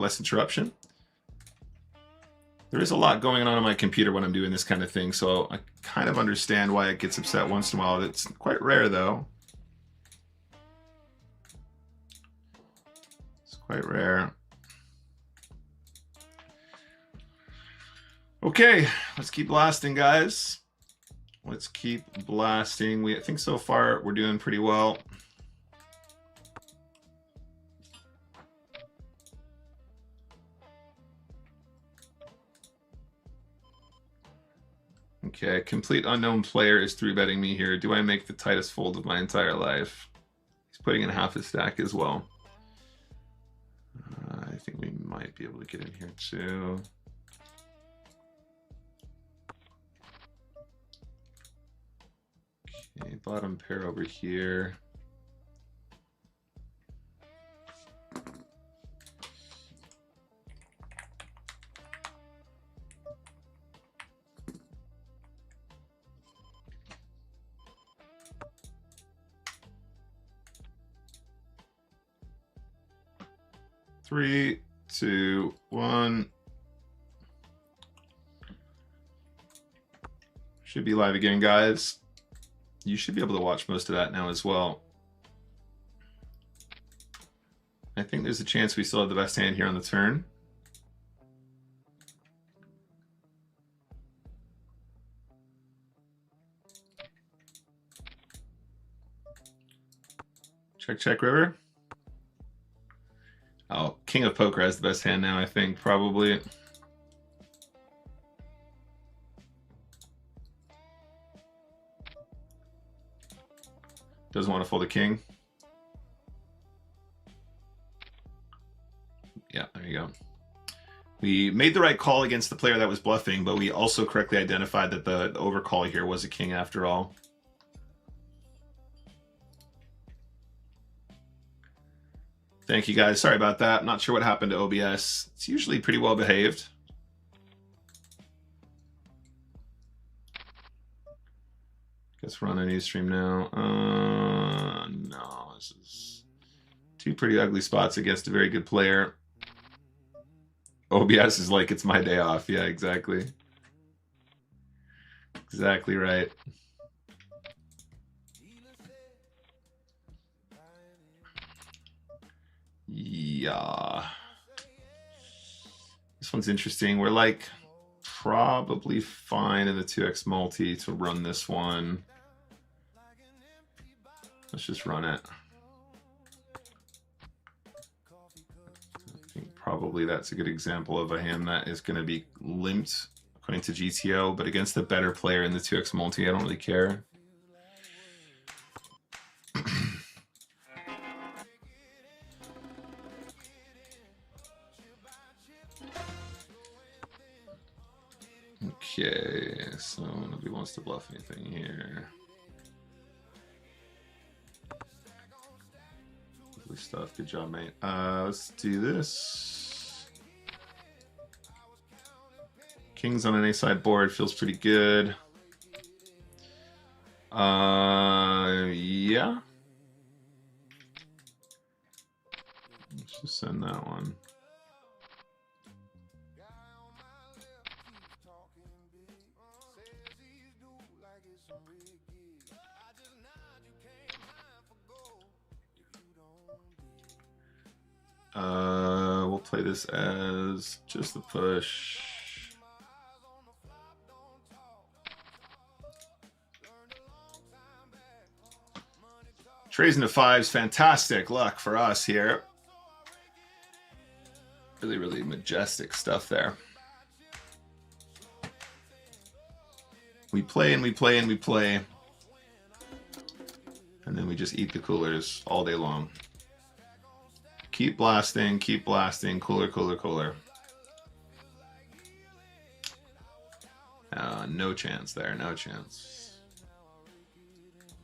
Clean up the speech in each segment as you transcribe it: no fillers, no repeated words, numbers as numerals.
less interruption. There is a lot going on my computer when I'm doing this kind of thing, so I kind of understand why it gets upset once in a while. It's quite rare, though. It's quite rare. Okay, let's keep blasting, guys. Let's keep blasting. I think so far we're doing pretty well. Okay, complete unknown player is 3-betting me here. Do I make the tightest fold of my entire life? He's putting in half his stack as well. I think we might be able to get in here too. Okay, bottom pair over here. Three, two, one. Should be live again, guys. You should be able to watch most of that now as well. I think there's a chance we still have the best hand here on the turn. Check, check, river. Oh, King of Poker has the best hand now, I think, probably. Doesn't want to fold a king. Yeah, there you go. We made the right call against the player that was bluffing, but we also correctly identified that the overcall here was a king after all. Thank you, guys. Sorry about that. Not sure what happened to OBS. It's usually pretty well behaved. Guess we're on a new stream now. No, this is two pretty ugly spots against a very good player. OBS is like, it's my day off. Yeah, exactly. Exactly right. Yeah. This one's interesting. We're like probably fine in the 2x multi to run this one. Let's just run it. I think probably that's a good example of a hand that is going to be limped according to GTO, but against the better player in the 2x multi, I don't really care. Okay, so nobody wants to bluff anything here. Lovely stuff. Good job, mate. Let's do this. Kings on an A-side board feels pretty good. Yeah. Let's just send that one. We'll play this as just the push. Trays into fives, fantastic luck for us here. Really, really majestic stuff there. We play and we play and we play. And then we just eat the coolers all day long. Keep blasting, cooler, cooler, cooler. No chance there, no chance.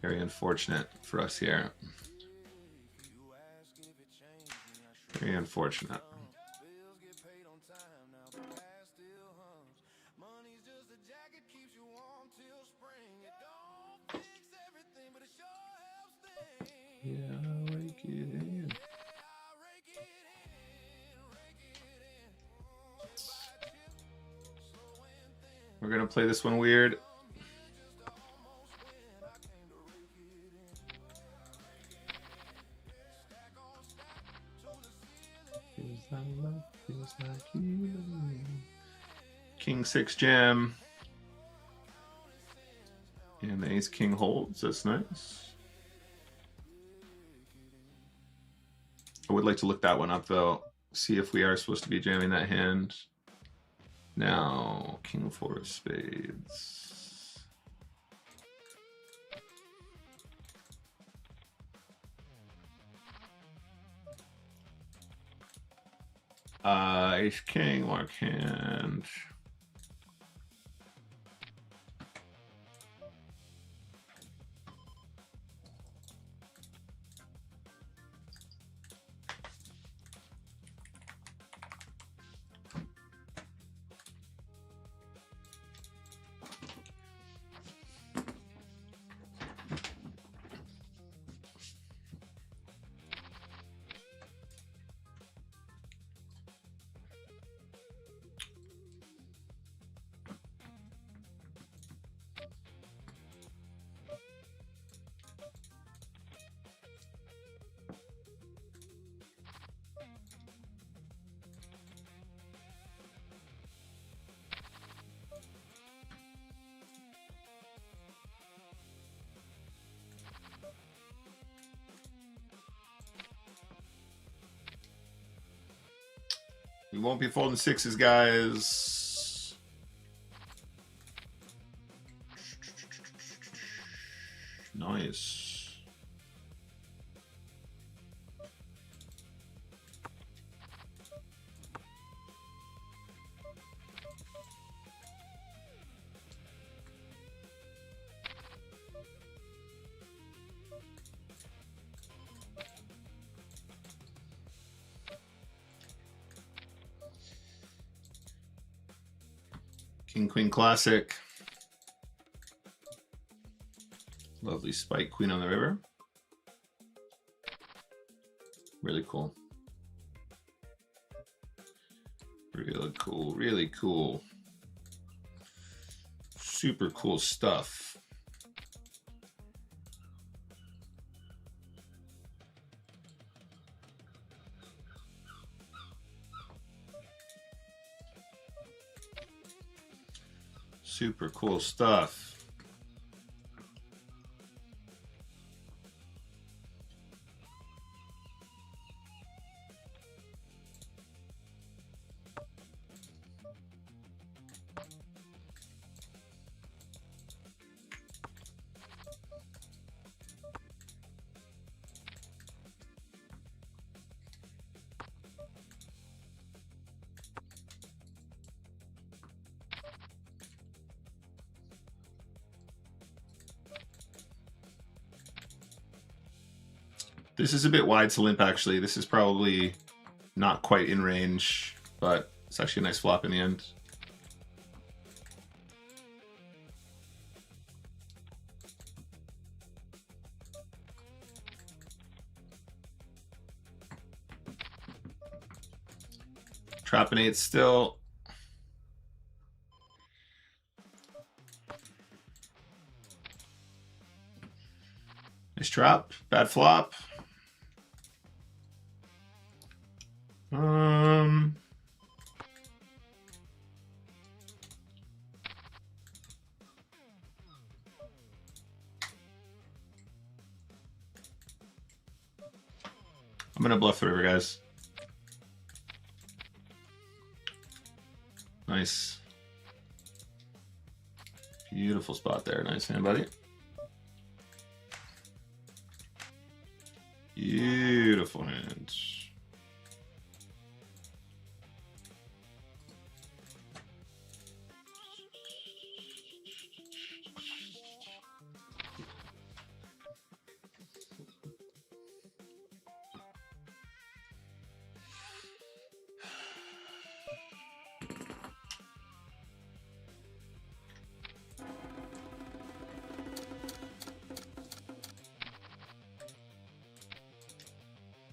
Very unfortunate for us here. Very unfortunate. Yeah, rake it in. We're gonna play this one weird. King 6 jam. And the ace king holds. That's nice. I would like to look that one up though. See if we are supposed to be jamming that hand. Now, king 4 of spades. Ace king, mark hand. We won't be folding sixes, guys. Nice. King Queen Classic. Lovely spike queen on the river. Really cool. Really cool, really cool. Super cool stuff. Super cool stuff. This is a bit wide to limp, actually. This is probably not quite in range, but it's actually a nice flop in the end. Trapping 8 still. Nice trap, bad flop. I'm gonna bluff the river, guys. Nice. Beautiful spot there. Nice hand, buddy. Beautiful hand.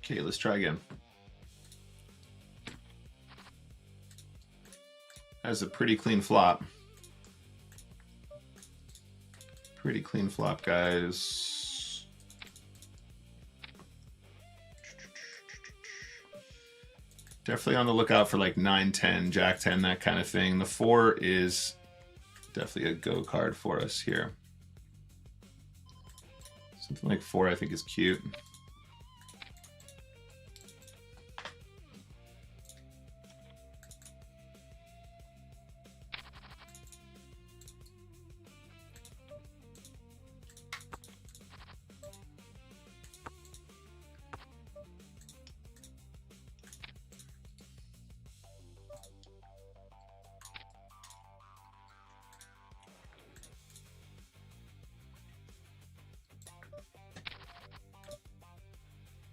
Okay, let's try again. That's a pretty clean flop. Pretty clean flop, guys. Definitely on the lookout for like 9-10, Jack-10, that kind of thing. The 4 is definitely a go card for us here. Something like 4 I think is cute.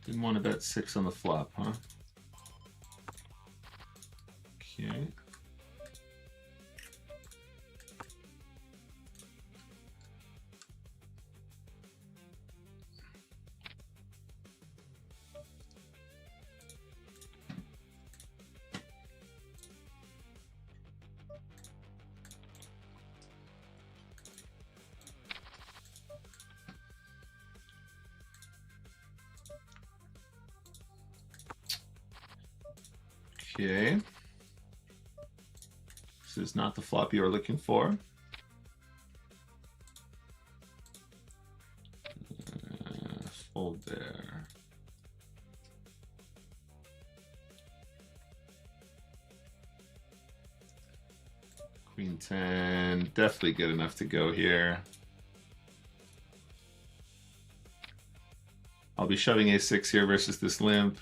Didn't want to bet 6 on the flop, huh? Okay. Okay. This is not the flop you are looking for. Fold there. Queen 10, definitely good enough to go here. I'll be shoving a6 here versus this limp.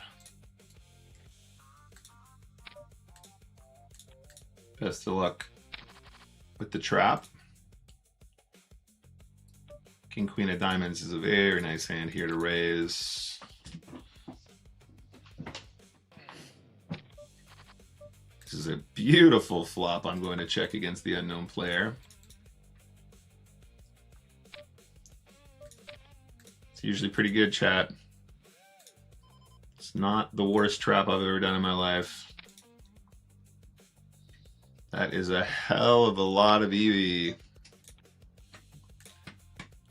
Best of luck with the trap. King, Queen of Diamonds is a very nice hand here to raise. This is a beautiful flop. I'm going to check against the unknown player. It's usually pretty good, chat. It's not the worst trap I've ever done in my life. That is a hell of a lot of EV.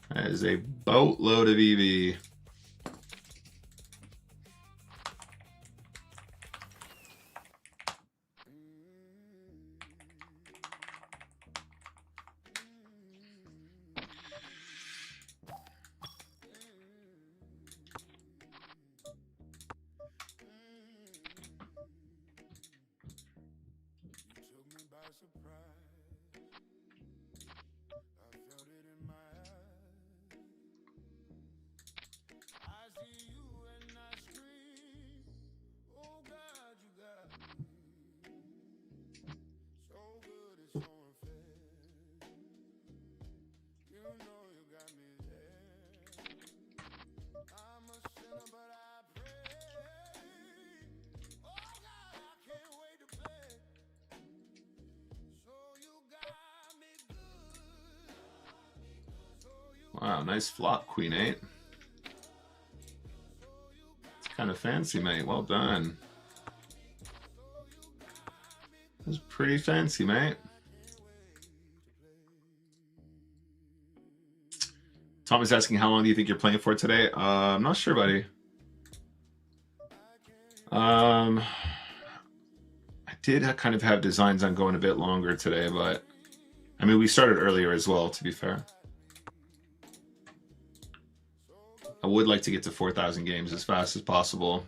That is a boatload of EV. Wow, nice flop, Queen 8. It's kind of fancy, mate. Well done. That was pretty fancy, mate. Tom is asking, how long do you think you're playing for today? I'm not sure, buddy. I did kind of have designs on going a bit longer today, but I mean, we started earlier as well, to be fair. I would like to get to 4,000 games as fast as possible.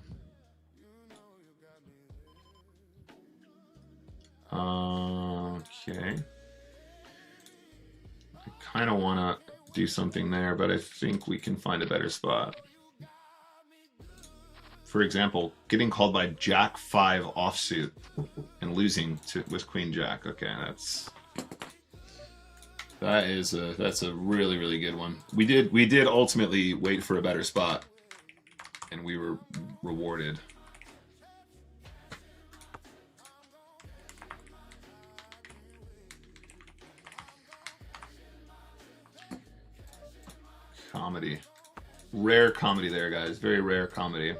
Okay. I kind of want to do something there, but I think we can find a better spot. For example, getting called by Jack 5 offsuit and losing with Queen Jack. Okay, that's a really, really good one. We did ultimately wait for a better spot, and we were rewarded. Comedy. Rare comedy there, guys. Very rare comedy.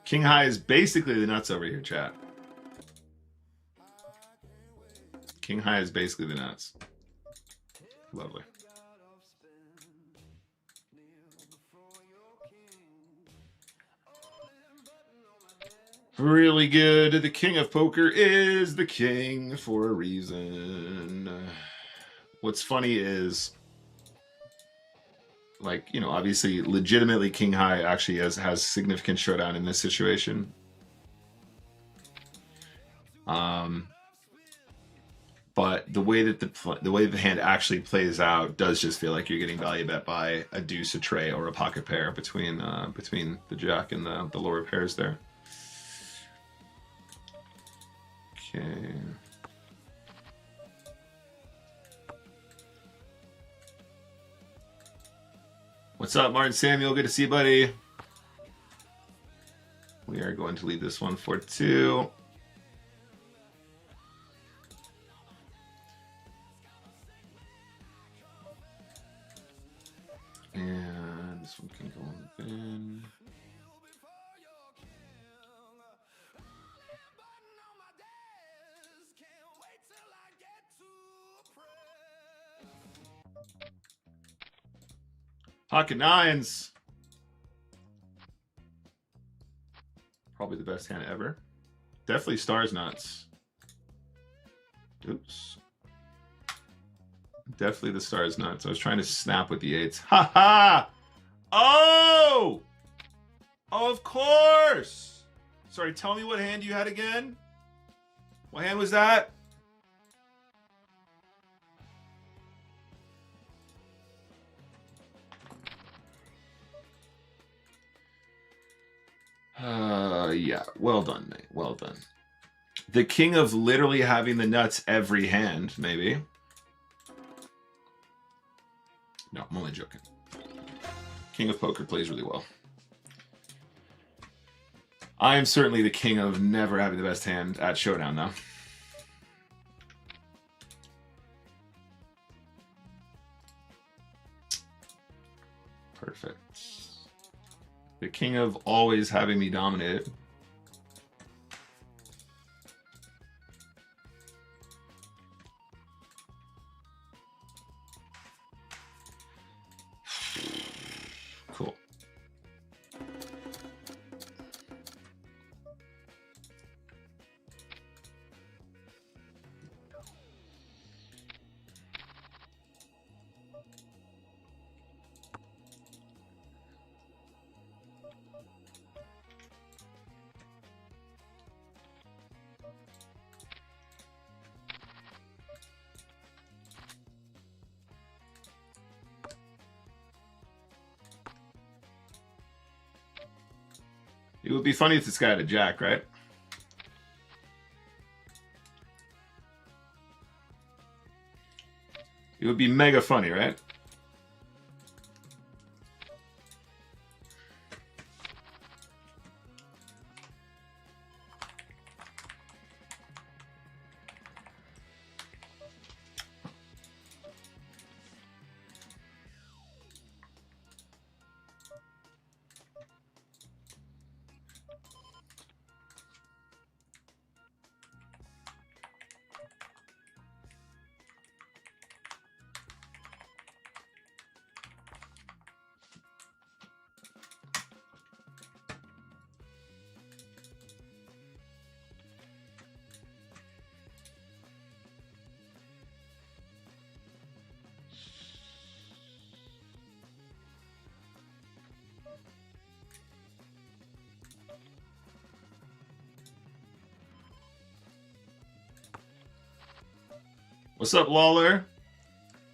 King high is basically the nuts over here, chat. King high is basically the nuts. Lovely. Really good. The king of poker is the king for a reason. What's funny is, like, you know, obviously, legitimately, King High actually has significant showdown in this situation. But the way that the hand actually plays out does just feel like you're getting value bet by a deuce, a tray, or a pocket pair between the jack and the lower pairs there. Okay. What's up, Martin Samuel? Good to see you, buddy. We are going to leave this one for 2. And this one can go on the bin. Pocket nines. Probably the best hand ever. Definitely stars nuts. Oops. Definitely the stars nuts. I was trying to snap with the 8s. Ha ha! Oh! Oh, of course! Sorry, tell me what hand you had again? What hand was that? Yeah, well done, mate. Well done. The king of literally having the nuts every hand, maybe. No, I'm only joking. King of poker plays really well. I am certainly the king of never having the best hand at showdown, though. Perfect. The king of always having me dominated. Cool. It would be funny if this guy had a jack, right? It would be mega funny, right? What's up, Lawler?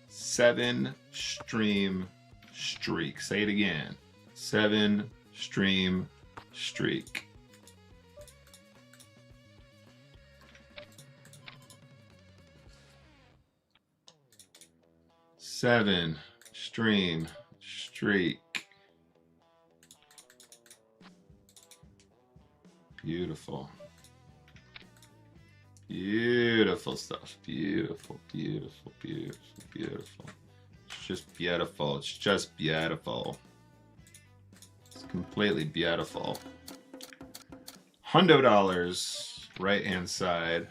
7 stream streak. Say it again. 7 stream streak. Seven stream streak. Beautiful. Beautiful stuff. Beautiful, beautiful, beautiful, beautiful. It's just beautiful. It's just beautiful. It's completely beautiful. $100, right hand side.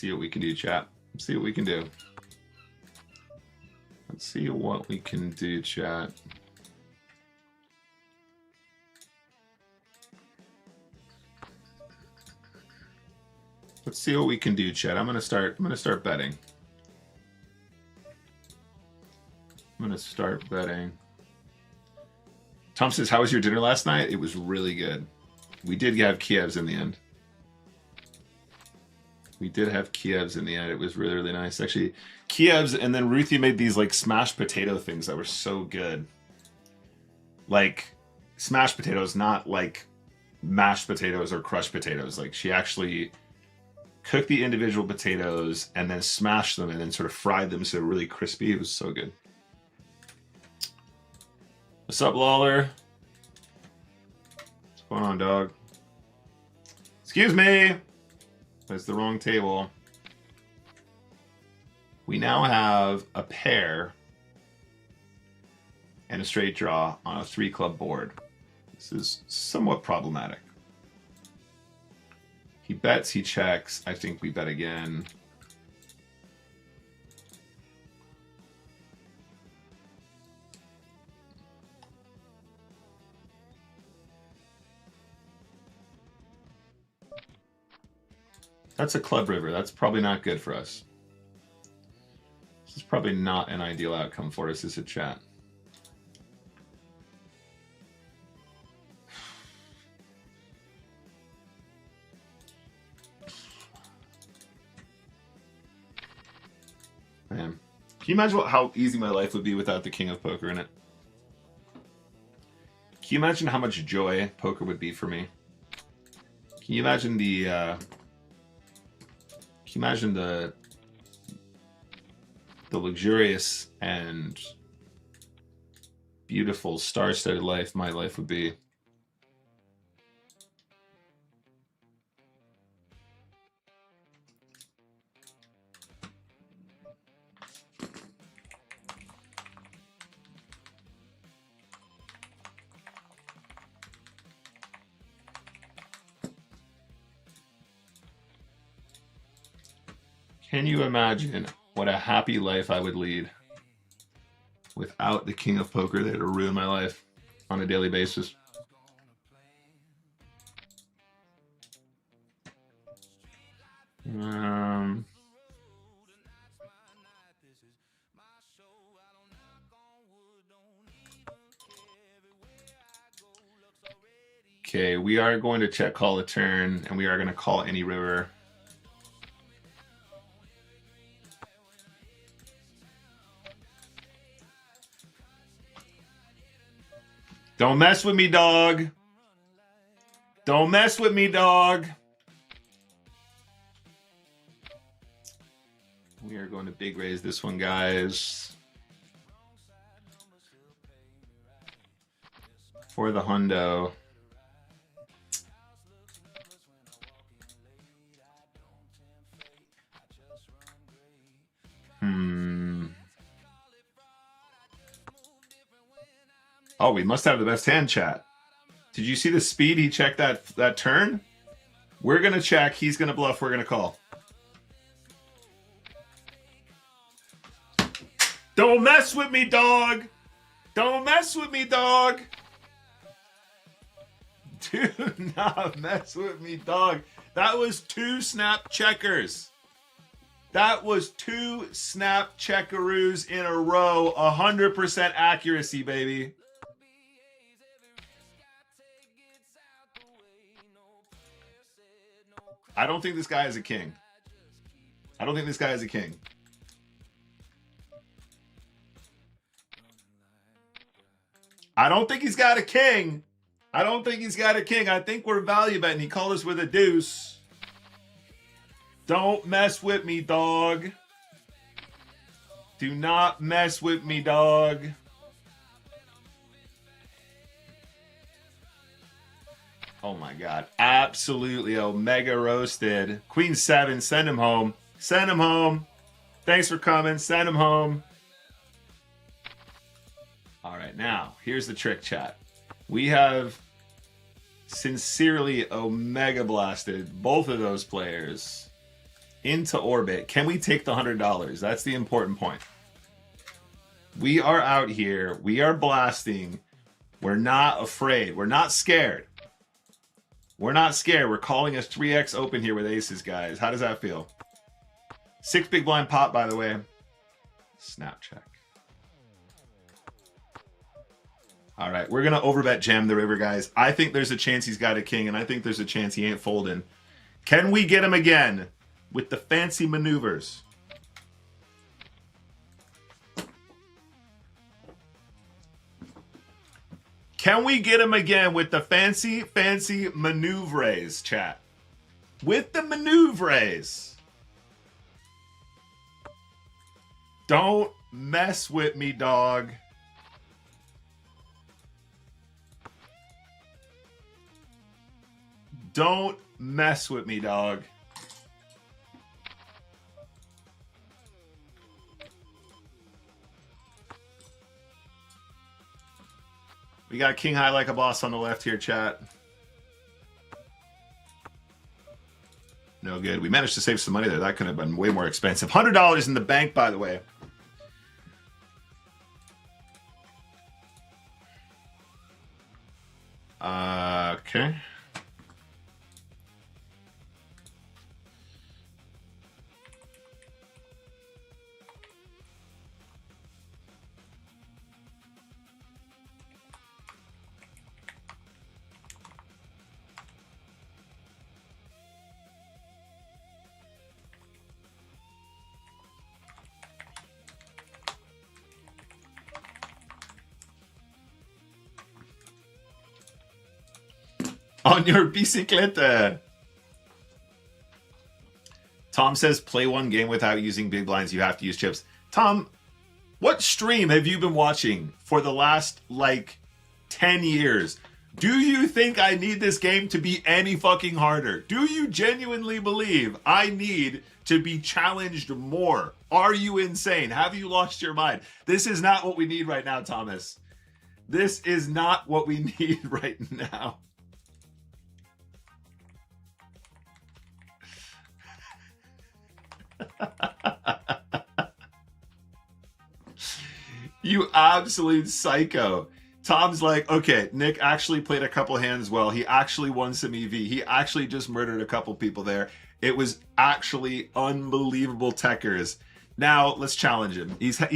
see what we can do, chat. Let's see what we can do. Let's see what we can do, chat. Let's see what we can do, chat. I'm gonna start betting. I'm gonna start betting. Tom says, "How was your dinner last night?" It was really good. We did have Kievs in the end. We did have Kievs in the end. It was really, really nice. Actually, Kievs, and then Ruthie made these like smashed potato things that were so good. Like smashed potatoes, not like mashed potatoes or crushed potatoes. Like she actually cooked the individual potatoes and then smashed them and then sort of fried them so they're really crispy. It was so good. What's up, Lawler? What's going on, dog? Excuse me. That's the wrong table. We now have a pair and a straight draw on a 3-club board. This is somewhat problematic. He bets, he checks. I think we bet again. That's a club river. That's probably not good for us. This is probably not an ideal outcome for us as a chat. Man, can you imagine how easy my life would be without the King of Poker in it? Can you imagine how much joy poker would be for me? Can you imagine the luxurious and beautiful star-studded life my life would be? Can you imagine what a happy life I would lead without the King of Poker that would ruin my life on a daily basis? Okay, we are going to check call a turn, and we are going to call any river. Don't mess with me, dog. Don't mess with me, dog. We are going to big raise this one, guys. For the hundo. Oh, we must have the best hand, chat. Did you see the speed he checked that turn? We're going to check. He's going to bluff. We're going to call. Don't mess with me, dog. Don't mess with me, dog. Do not mess with me, dog. That was 2 snap checkers. That was 2 snap checkaroos in a row. 100% accuracy, baby. I don't think this guy is a king. I don't think this guy is a king. I don't think he's got a king. I don't think he's got a king. I think we're value betting. He called us with a deuce. Don't mess with me, dog. Do not mess with me, dog. Oh my God. Absolutely omega roasted. Queen 7, send him home. Send him home. Thanks for coming. Send him home. All right, now, here's the trick, chat. We have sincerely omega blasted both of those players into orbit. Can we take the $100? That's the important point. We are out here. We are blasting. We're not afraid. We're not scared. We're not scared. We're calling us 3x open here with aces, guys. How does that feel? 6 big blind pot, by the way. Snap check. All right, we're going to overbet jam the river, guys. I think there's a chance he's got a king, and I think there's a chance he ain't folding. Can we get him again with the fancy maneuvers? Can we get him again with the fancy maneuvers, chat? With the maneuvers. Don't mess with me, dog. Don't mess with me, dog. We got king high like a boss on the left here, chat. No good. We managed to save some money there. That could have been way more expensive. $100 in the bank, by the way. Okay. On your bicicleta. Tom says play one game without using big blinds. You have to use chips. Tom, what stream have you been watching for the last, like, 10 years? Do you think I need this game to be any fucking harder? Do you genuinely believe I need to be challenged more? Are you insane? Have you lost your mind? This is not what we need right now, Thomas. This is not what we need right now. You absolute psycho. Tom's like, okay, Nick actually played a couple hands well. He actually won some EV. He actually just murdered a couple people there. It was actually unbelievable techers. Now let's challenge him. He's had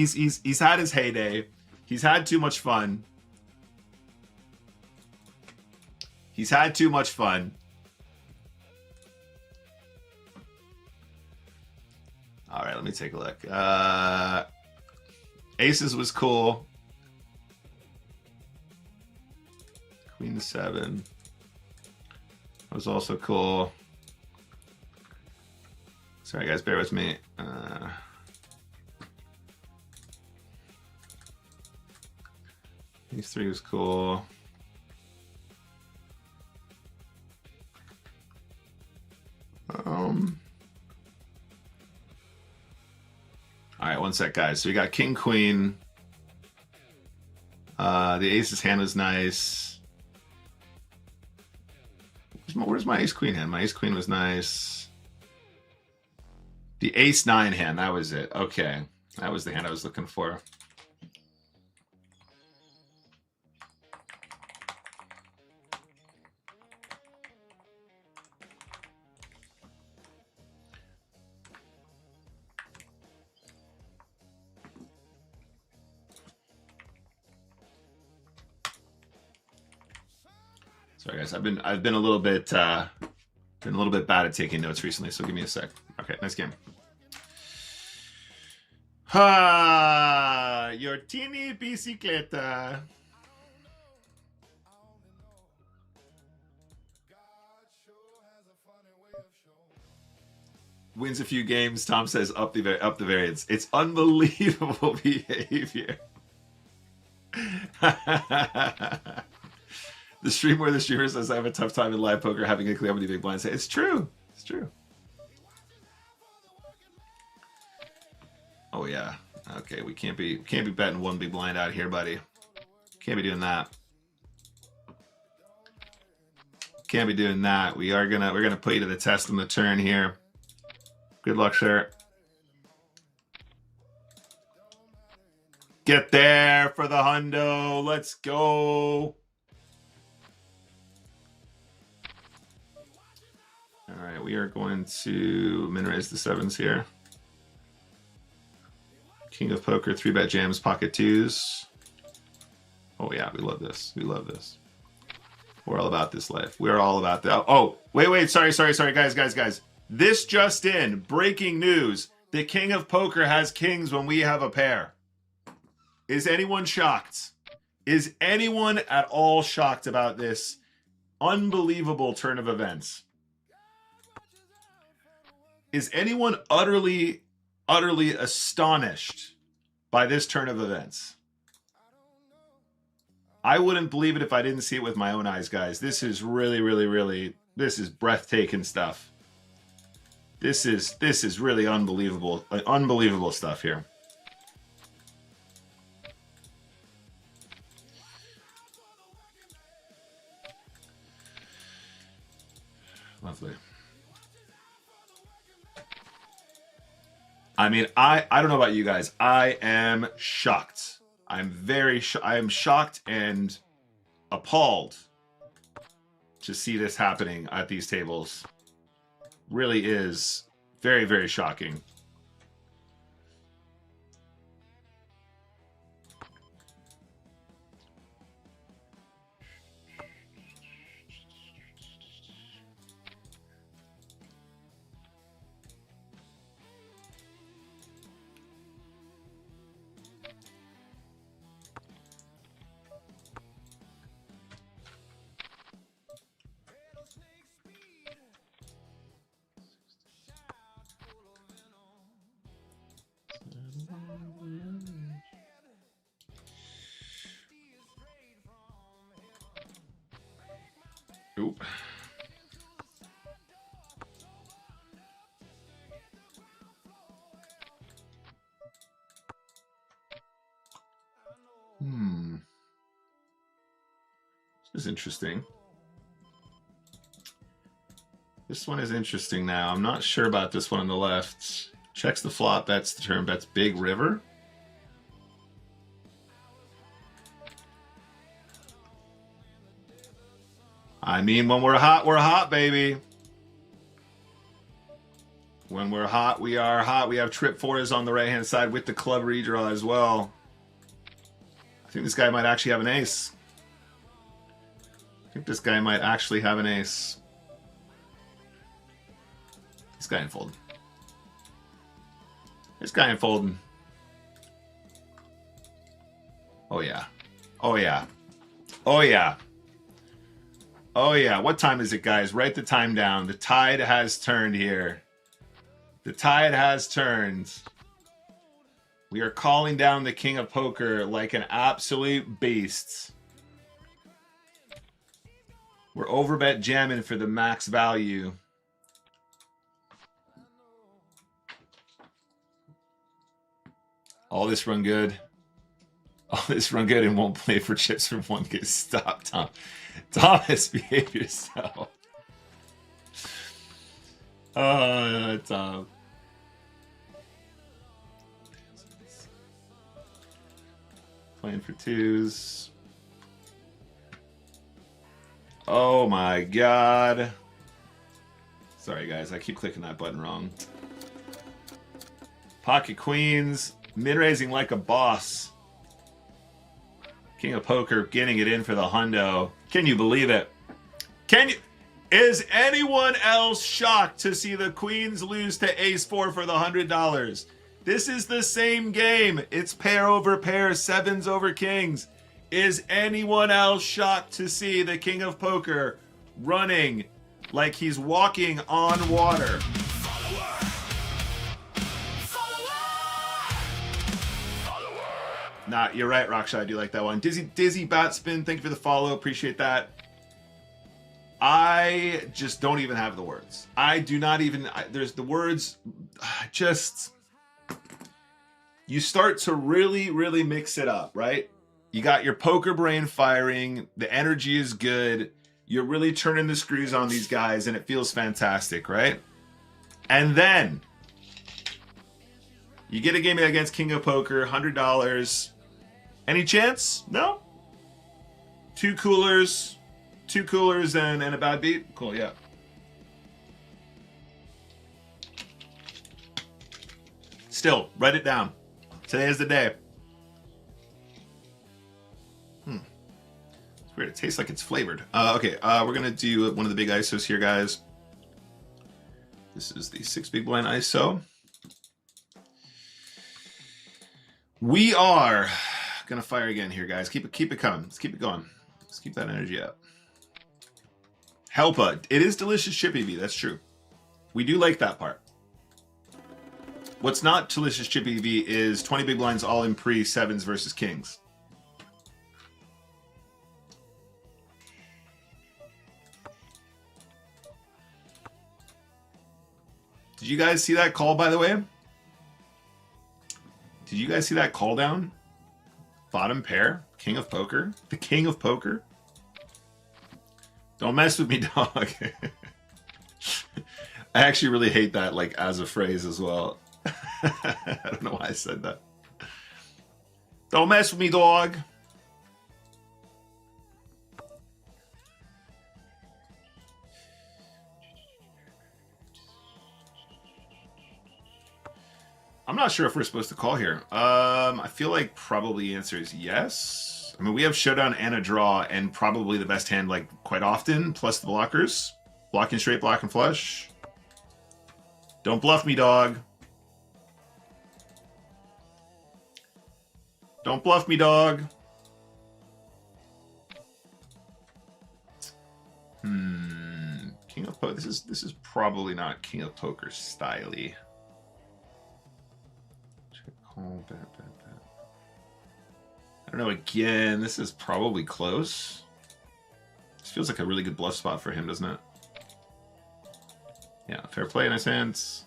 his heyday. He's had too much fun. He's had too much fun. All right, let me take a look. Aces was cool. Queen 7 was also cool. Sorry, guys, bear with me. These 3 was cool. All right, one sec, guys. So we got king, queen. The ace's hand was nice. Where's my ace queen hand? My ace queen was nice. The ace 9 hand, that was it. Okay, that was the hand I was looking for. Sorry, guys. I've been a little bit bad at taking notes recently, so give me a sec. Okay, nice game. Your teeny bicicleta. Wins a few games. Tom says up the variance. It's unbelievable behavior. The stream where the streamer says I have a tough time in live poker having a clear many big blinds. It's true. It's true. Oh yeah. Okay, we can't be betting one big blind out here, buddy. Can't be doing that. Can't be doing that. We're gonna put you to the test on the turn here. Good luck, sir. Get there for the hundo. Let's go. All right, we are going to min raise the sevens here. King of Poker, 3-bet jams, pocket twos. Oh yeah, we love this. We love this. We're all about this life. We're all about that. Oh, wait. Sorry, guys. This just in. Breaking news. The King of Poker has kings when we have a pair. Is anyone shocked? Is anyone at all shocked about this unbelievable turn of events? Is anyone utterly astonished by this turn of events? I wouldn't believe it if I didn't see it with my own eyes, guys. This is really, this is breathtaking stuff. This is really unbelievable, unbelievable stuff here. Lovely. I mean, I don't know about you guys. I am shocked. I am shocked and appalled to see this happening at these tables. Really is very shocking. Oop. This is interesting. This one is interesting now. I'm not sure about this one on the left. Checks the flop, bets the turn, bets big river. I mean, when we're hot, baby. When we're hot, we are hot. We have trip fours on the right-hand side with the club redraw as well. I think this guy might actually have an ace. I think this guy might actually have an ace. This guy ain't folding. This guy ain't folding. Oh yeah. Oh yeah. Oh yeah. Oh yeah. What time is it, guys? Write the time down. The tide has turned here. The tide has turned. We are calling down the King of Poker like an absolute beast. We're overbet jamming for the max value. All this run good. All this run good and won't play for chips from one get stopped, Tom. Thomas, behave yourself. Oh, Tom. Playing for twos. Oh my god. Sorry guys, I keep clicking that button wrong. Pocket queens. Min-raising like a boss. King of Poker getting it in for the hundo. Can you believe it? Can you? Is anyone else shocked to see the queens lose to ace-4 for the $100? This is the same game. It's pair over pair, sevens over kings. Is anyone else shocked to see the King of Poker running like he's walking on water? Nah, you're right, Raksha. I do like that one. Dizzy Batspin, thank you for the follow. Appreciate that. I just don't even have the words. I do not even... there's the words... just... You start to really mix it up, right? You got your poker brain firing. The energy is good. You're really turning the screws on these guys, and it feels fantastic, right? And then You get a game against King of Poker, $100. Any chance? No? Two coolers and a bad beat? Cool, yeah. Still, write it down. Today is the day. It's weird. It tastes like it's flavored. Okay, we're going to do one of the big ISOs here, guys. This is the 6 big blind ISO. We are going to fire again here, guys. Keep it coming. Let's keep it going. Let's keep that energy up. Helpa. It is delicious Chippy V. That's true. We do like that part. What's not delicious Chippy V is 20 big blinds all in pre 7s versus kings. Did you guys see that call, by the way? Did you guys see that call down? Bottom pair, King of Poker, the King of Poker. Don't mess with me, dog. I actually really hate that, like, as a phrase as well. I don't know why I said that. Don't mess with me, dog. I'm not sure if we're supposed to call here. I feel like probably the answer is yes. I mean, we have showdown and a draw, and probably the best hand, like, quite often, plus the blockers. Blocking straight, blocking flush. Don't bluff me, dog. Don't bluff me, dog. King of Poker. This is probably not King of Poker styley. Oh, bad. I don't know. Again, this is probably close. This feels like a really good bluff spot for him, doesn't it? Yeah, fair play, nice hands.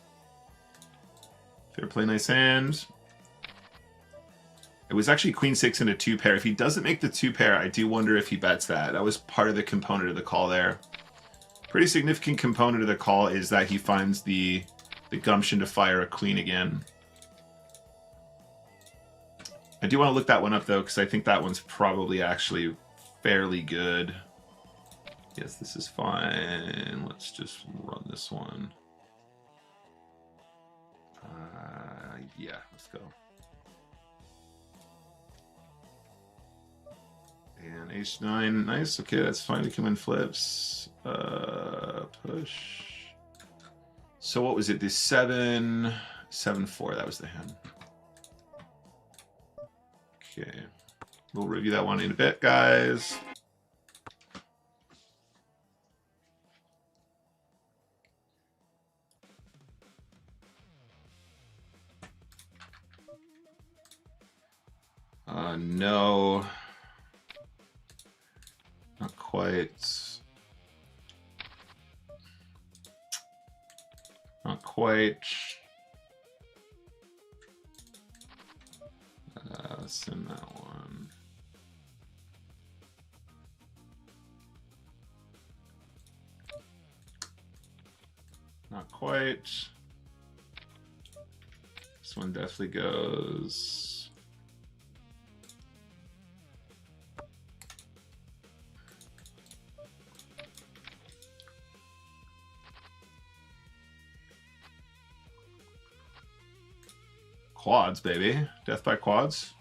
Fair play, nice hand. It was actually queen 6 and a 2 pair. If he doesn't make the 2 pair, I do wonder if he bets that. That was part of the component of the call there. Pretty significant component of the call is that he finds the gumption to fire a queen again. I do want to look that one up, though, because I think that one's probably actually fairly good. Yes, this is fine. Let's just run this one. Yeah, let's go. And H9, nice. Okay, that's fine. We come in flips. Push. So what was it? The 7-4. That was the hand. Okay, we'll review that one in a bit, guys. No, not quite. Not quite. Let's send that one. Not quite. This one definitely goes. Quads, baby. Death by quads.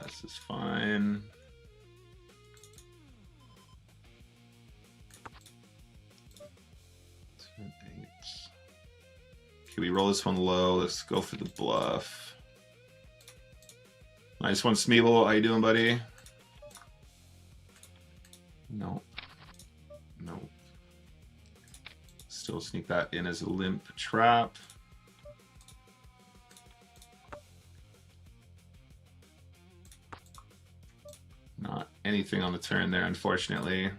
This is fine. Okay, we roll this one low. Let's go for the bluff. Nice one, Smeeble. How you doing, buddy? Nope. Nope. Still sneak that in as a limp trap. Not anything on the turn there, unfortunately.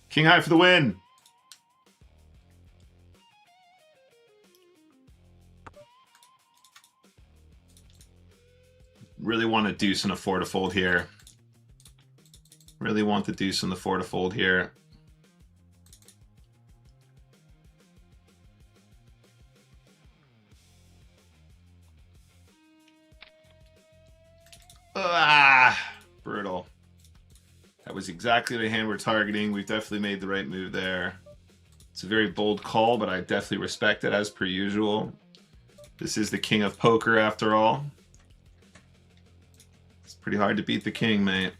King high for the win. Really want a deuce and a 4 to fold here. Really want the deuce and the 4 to fold here. Brutal. That was exactly the hand we're targeting. We've definitely made the right move there. It's a very bold call, but I definitely respect it as per usual. This is the king of poker after all. It's pretty hard to beat the king, mate.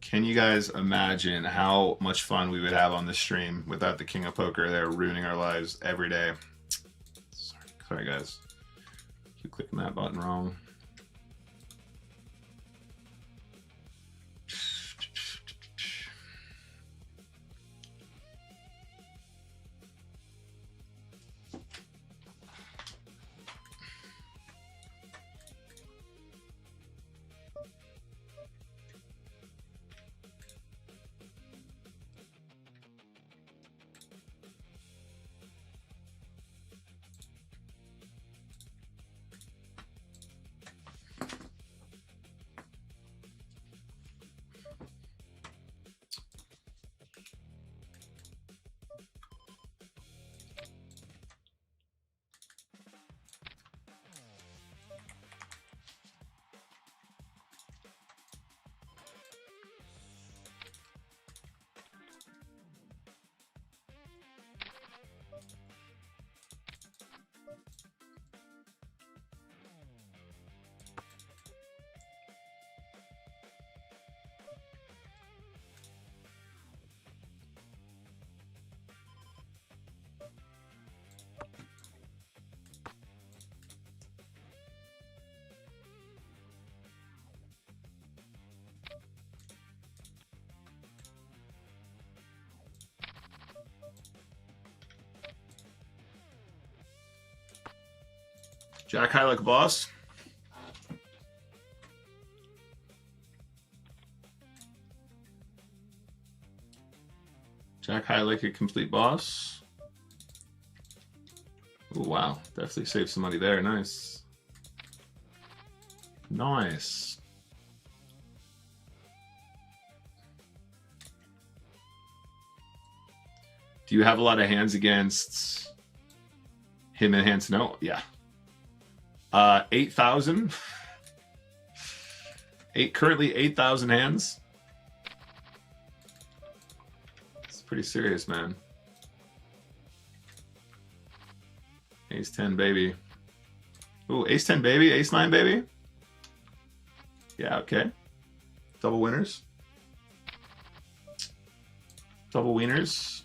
Can you guys imagine how much fun we would have on this stream without the king of poker there ruining our lives every day? Sorry guys. Keep clicking that button wrong. Jack high like a boss. Jack high like a complete boss. Oh wow, definitely saved some money there. Nice. Nice. Do you have a lot of hands against him and hands? No, yeah. 8,000. Currently 8,000 hands. It's pretty serious, man. Ace 10, baby. Ooh, ace 10, baby. Ace 9, baby. Yeah, okay. Double winners. Double wieners.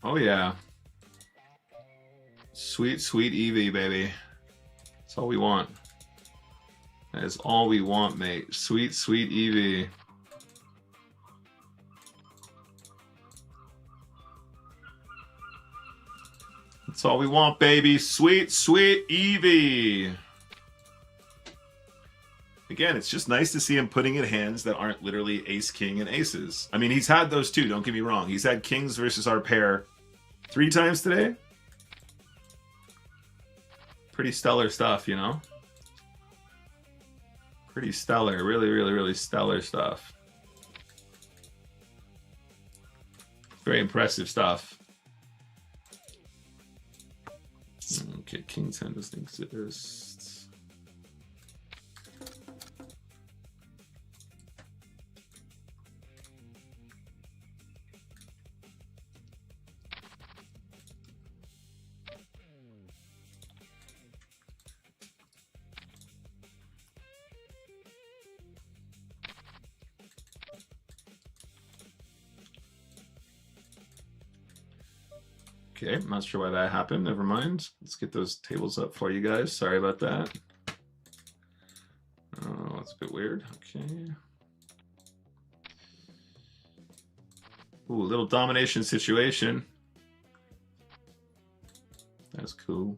Oh yeah. Sweet, sweet Eevee, baby. That's all we want. That is all we want, mate. Sweet, sweet Eevee. That's all we want, baby. Sweet, sweet Eevee. Again, it's just nice to see him putting in hands that aren't literally ace, king, and aces. I mean, he's had those too, don't get me wrong. He's had kings versus our pair 3 times today. Pretty stellar stuff, you know? Pretty stellar. Really, really, really stellar stuff. Very impressive stuff. Okay, king 10 doesn't exist. Okay, I'm not sure why that happened. Never mind. Let's get those tables up for you guys. Sorry about that. Oh, that's a bit weird. Okay. Ooh, little domination situation. That's cool.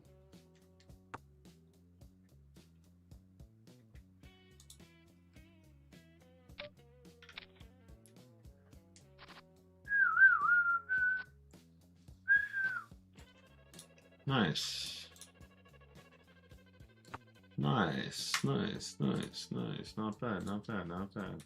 Nice. Nice, nice, nice, nice. Not bad, not bad, not bad.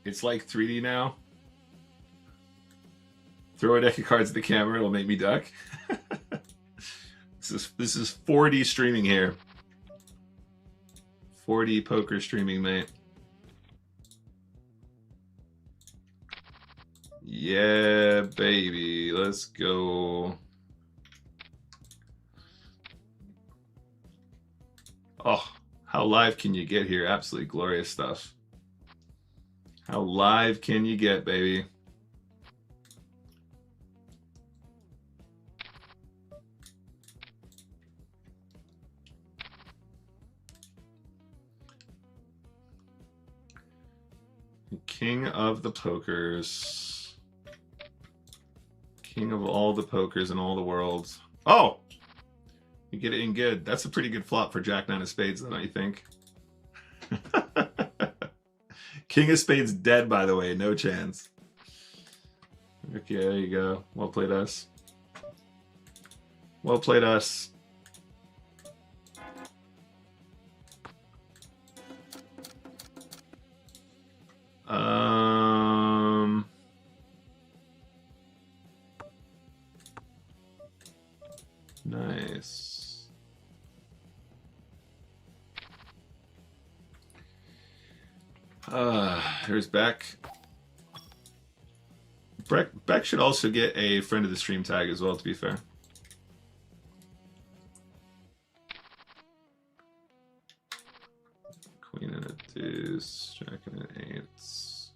It's like 3D now. Throw a deck of cards at the camera, it'll make me duck. This is 4D streaming here. 4D poker streaming, mate. Yeah, baby. Let's go. Oh, how live can you get here? Absolutely glorious stuff. How live can you get, baby? King of the pokers. King of all the pokers in all the worlds. Oh! You get it in good. That's a pretty good flop for Jack 9 of spades, don't you think? King of spades dead, by the way. No chance. Okay, there you go. Well played, us. Well played, us. Nice. Here's Beck. Beck should also get a friend of the stream tag as well, to be fair. Queen and a deuce, jack and an eights.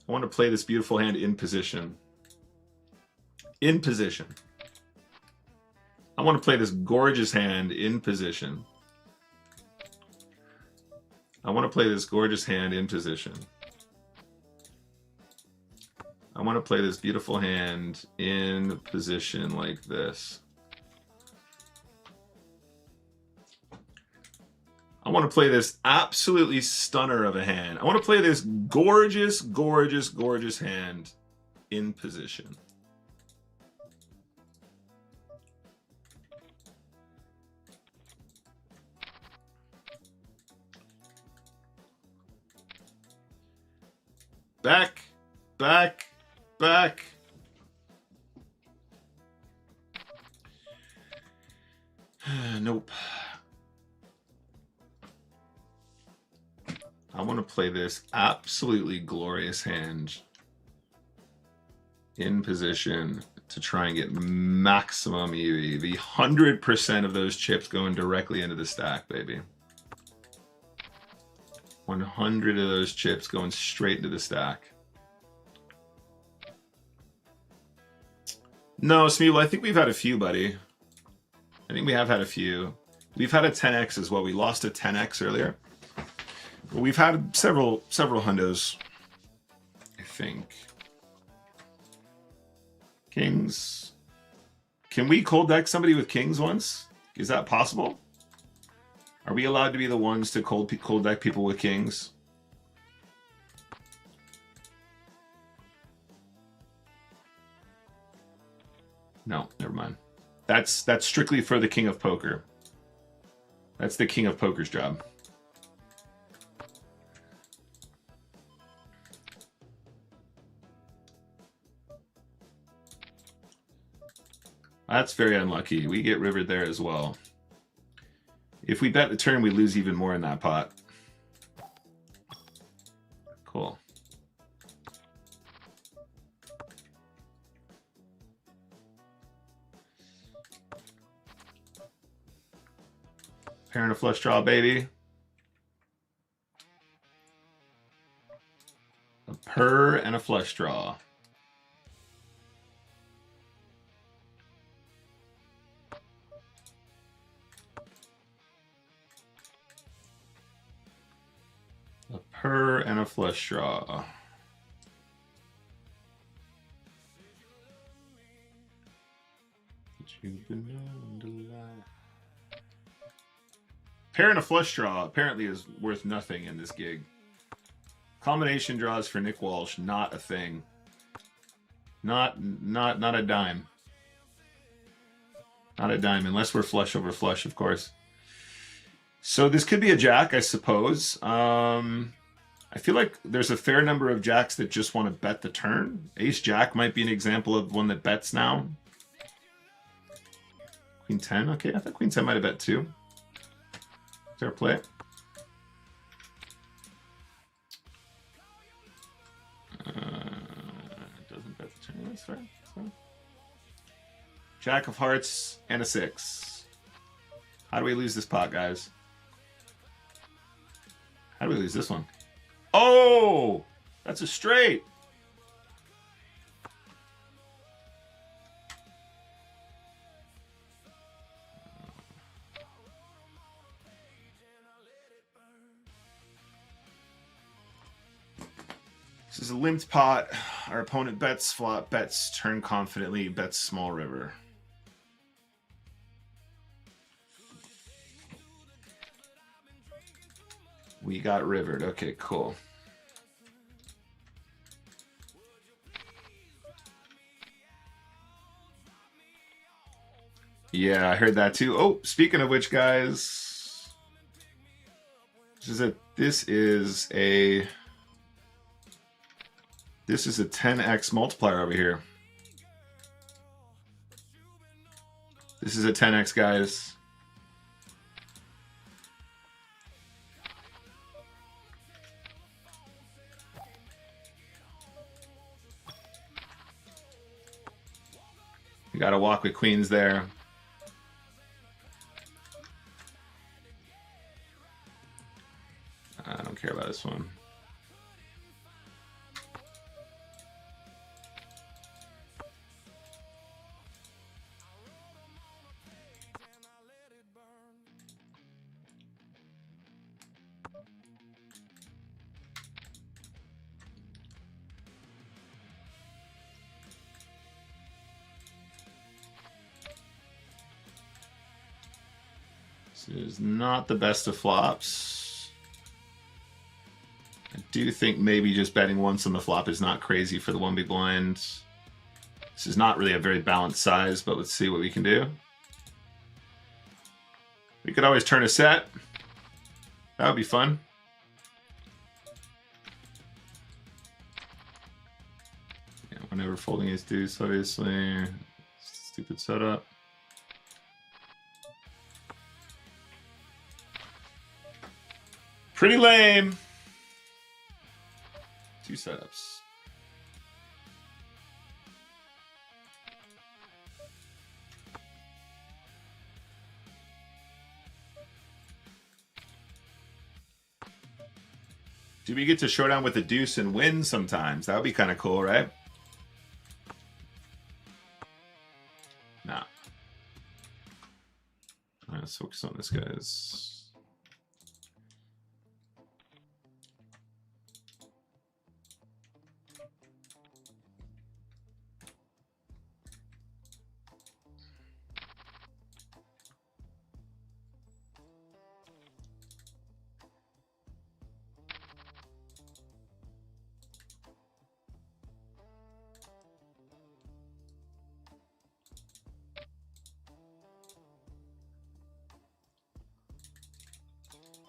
I want to play this beautiful hand in position. In position. I want to play this gorgeous hand in position. I want to play this gorgeous hand in position. I want to play this beautiful hand in position like this. I want to play this absolutely stunner of a hand. I want to play this gorgeous, gorgeous, gorgeous hand in position. Back, back, back. Nope. I want to play this absolutely glorious hand in position to try and get maximum EV. The 100% of those chips going directly into the stack, baby. 100 of those chips going straight into the stack. No, Smeagol, I think we've had a few, buddy. I think we have had a few. We've had a 10x as well. We lost a 10x earlier. Well, we've had several hundos, I think. Kings. Can we cold deck somebody with kings once? Is that possible? Are we allowed to be the ones to cold deck people with kings? No, never mind. That's strictly for the king of poker. That's the king of poker's job. That's very unlucky. We get rivered there as well. If we bet the turn, we lose even more in that pot. Cool. Pair and a flush draw, baby. A purr and a flush draw. A purr and a flush draw. Pair and a flush draw apparently is worth nothing in this gig. Combination draws for Nick Walsh, not a thing. Not a dime. Not a dime, unless we're flush over flush, of course. So this could be a jack, I suppose. I feel like there's a fair number of jacks that just want to bet the turn. Ace Jack might be an example of one that bets now. Queen 10, okay, I thought Queen 10 might have bet too. Fair play. Doesn't bet the turn, that's fair. That's fair. Jack of hearts and a 6. How do we lose this pot, guys? How do we lose this one? Oh! That's a straight! This is a limped pot. Our opponent bets flop, bets turn confidently, bets small river. We got rivered. Okay, cool. Yeah, I heard that too. Oh, speaking of which, guys, this is a 10x multiplier over here. This is a 10x, guys. We got to walk with queens there. I don't care about this one. This is not the best of flops. I do think maybe just betting once on the flop is not crazy for the 1 big blind. This is not really a very balanced size, but let's see what we can do. We could always turn a set. That would be fun. Yeah, whenever folding ace deuce, obviously. Stupid setup. Pretty lame. 2 setups. Do we get to showdown with the deuce and win sometimes? That would be kind of cool, right? Nah. All right, let's focus on this, guys.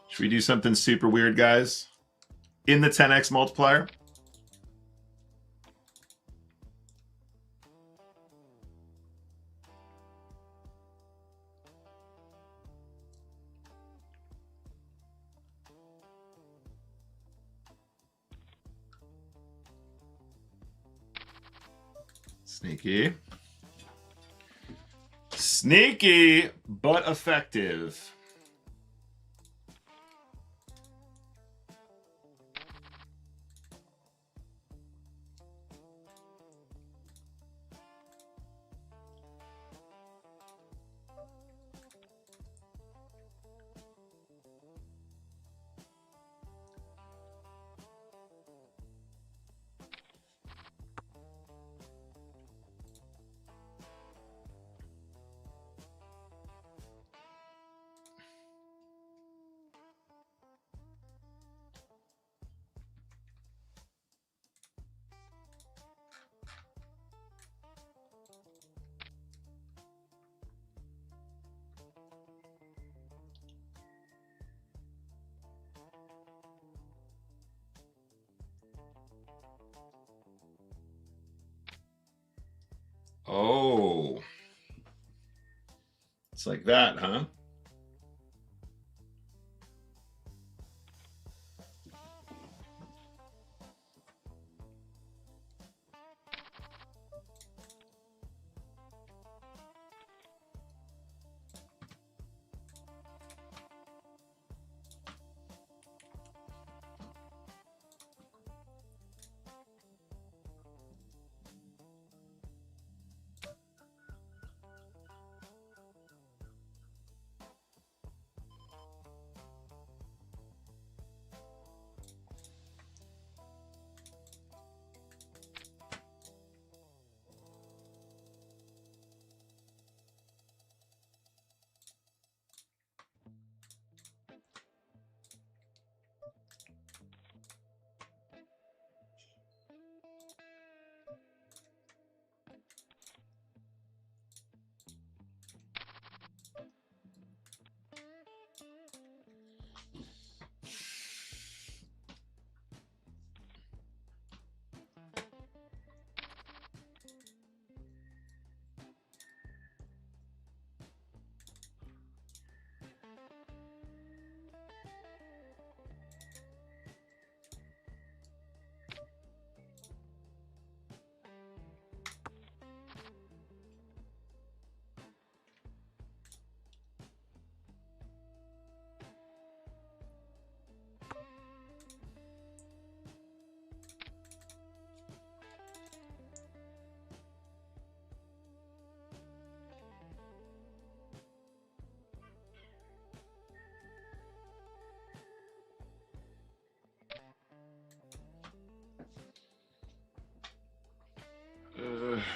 Should we do something super weird, guys? In the 10x multiplier? Sneaky. Sneaky, but effective. Oh. It's like that, huh?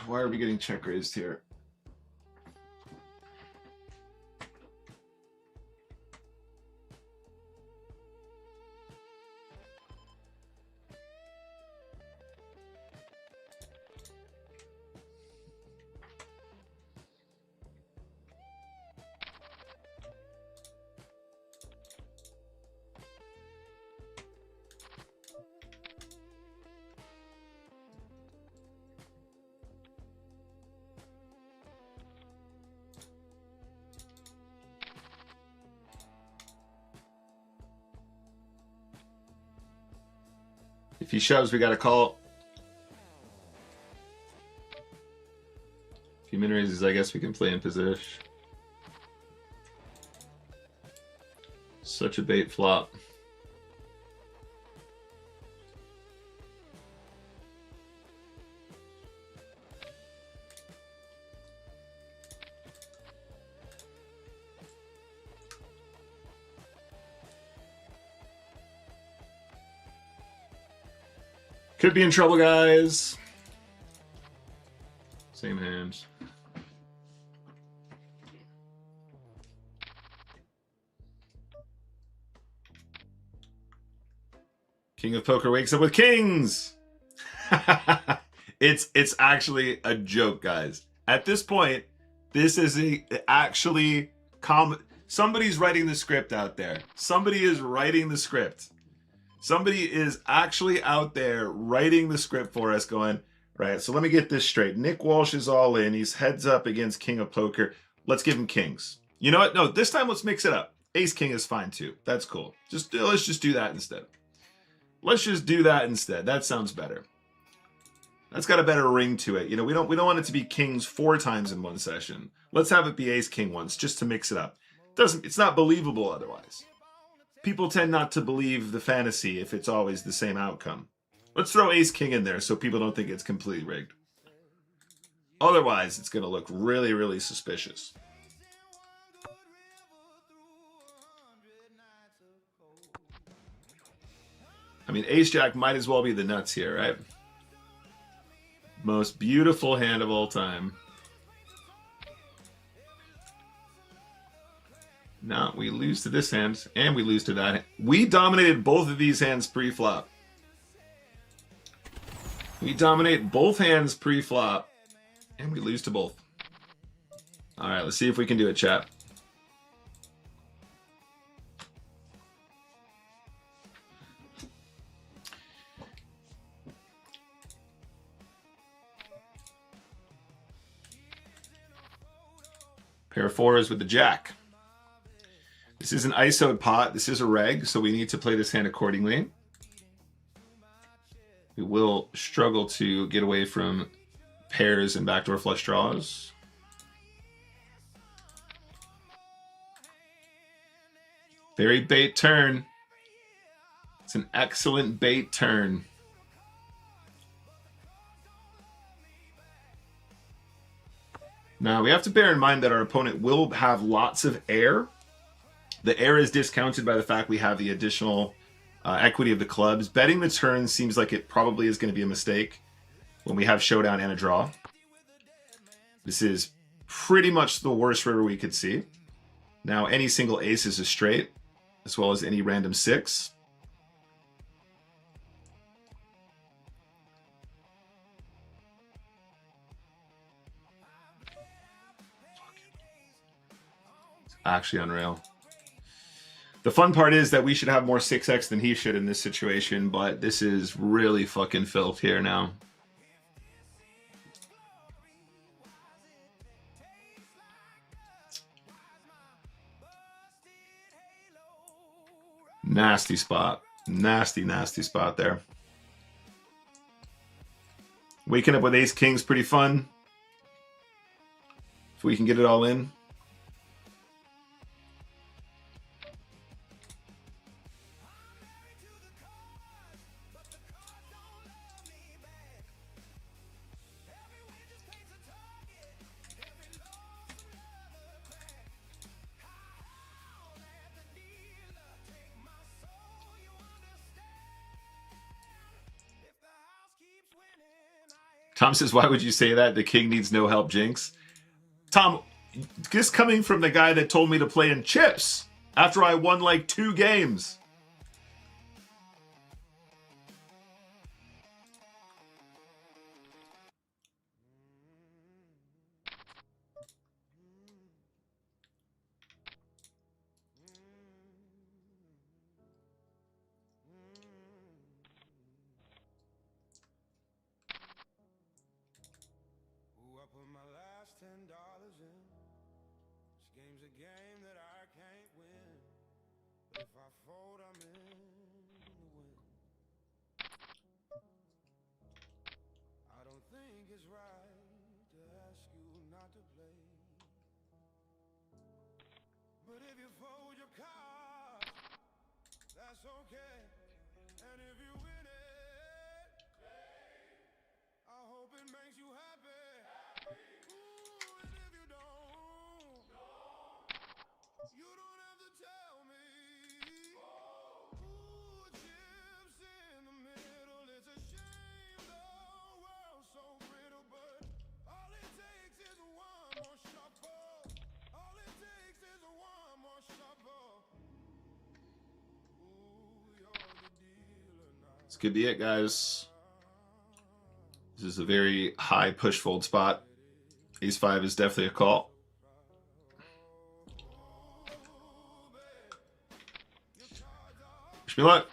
Why are we getting check raised here? If he shoves, we got to call. If he min raises, I guess we can play in position. Such a bait flop. Could be in trouble, guys. Same hands. King of Poker wakes up with kings. It's actually a joke, guys. At this point, this is actually somebody's writing the script out there. Somebody is writing the script. Somebody is actually out there writing the script for us going, right, so let me get this straight. Nick Walsh is all in. He's heads up against King of Poker. Let's give him kings. You know what? No, this time let's mix it up. Ace King is fine too. That's cool. Let's just do that instead. Let's just do that instead. That sounds better. That's got a better ring to it. You know, we don't want it to be kings 4 times in one session. Let's have it be Ace King once just to mix it up. It's not believable otherwise. People tend not to believe the fantasy if it's always the same outcome. Let's throw Ace King in there so people don't think it's completely rigged. Otherwise, it's going to look really, really suspicious. I mean, Ace Jack might as well be the nuts here, right? Most beautiful hand of all time. No, we lose to this hand, and we lose to that. We dominated both of these hands pre-flop. We dominate both hands pre-flop, and we lose to both. All right, let's see if we can do it, chat. Pair of fours with the jack. This is an ISO'd pot. This is a reg, so we need to play this hand accordingly. We will struggle to get away from pairs and backdoor flush draws. Very bait turn. It's an excellent bait turn. Now, we have to bear in mind that our opponent will have lots of air. The air is discounted by the fact we have the additional equity of the clubs. Betting the turn seems like it probably is going to be a mistake when we have showdown and a draw. This is pretty much the worst river we could see. Now, any single ace is a straight, as well as any random six. It's actually unreal. The fun part is that we should have more 6x than he should in this situation, but this is really fucking filth here now. Nasty spot. Nasty, nasty spot there. Waking up with ace king's pretty fun. If we can get it all in. Tom says, why would you say that? The king needs no help, Jinx. Tom, this coming from the guy that told me to play in chips after I won like 2 games. This could be it, guys. This is a very high push fold spot. Ace 5 is definitely a call. Wish me luck.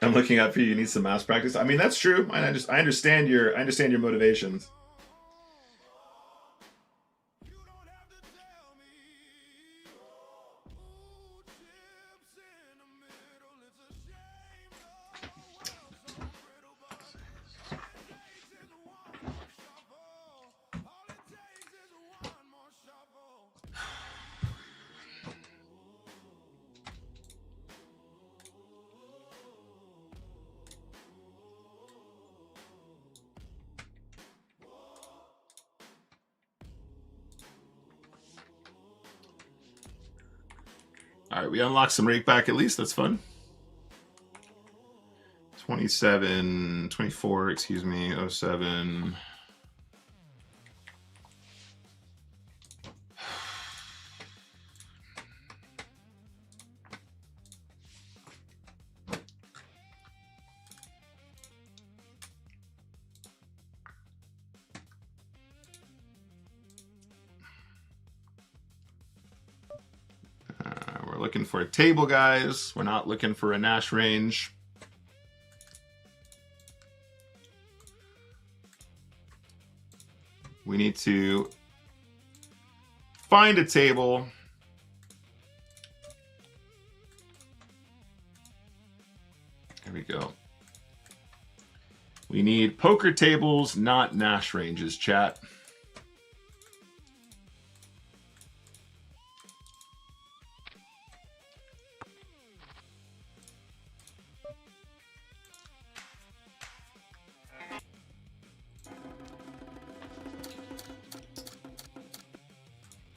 I'm looking out for you. You need some mouse practice. I mean, that's true. I understand your motivations. All right, we unlocked some rake back at least. That's fun. 24, excuse me, 07. We're looking for a table, guys. We're not looking for a Nash range. We need to find a table. There we go. We need poker tables, not Nash ranges, chat.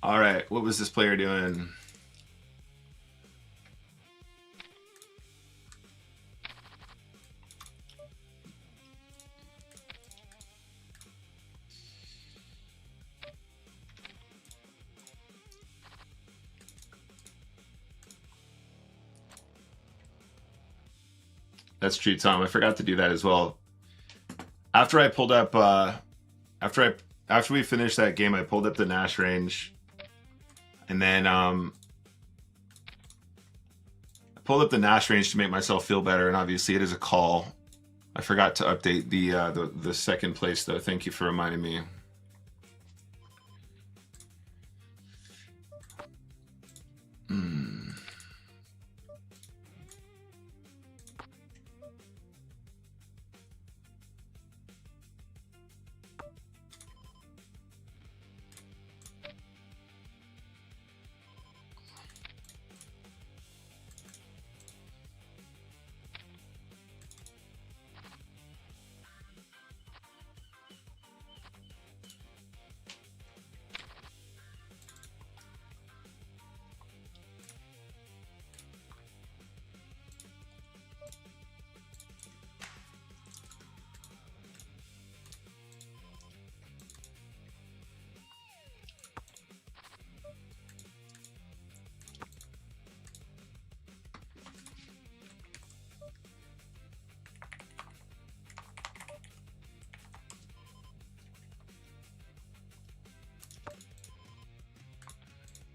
All right, what was this player doing? That's true, Tom. I forgot to do that as well. After I pulled up, after we finished that game, I pulled up the Nash range. And then I pulled up the Nash range to make myself feel better, and obviously it is a call. I forgot to update the second place though. Thank you for reminding me.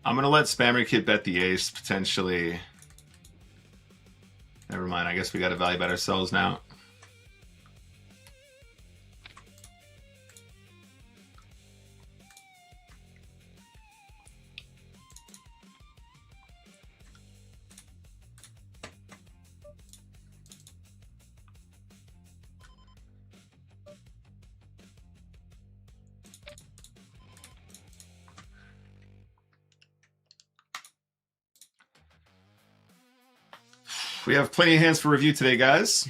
I'm gonna let Spammer Kid bet the ace, potentially. Never mind, I guess we gotta value bet ourselves now. We have plenty of hands for review today, guys.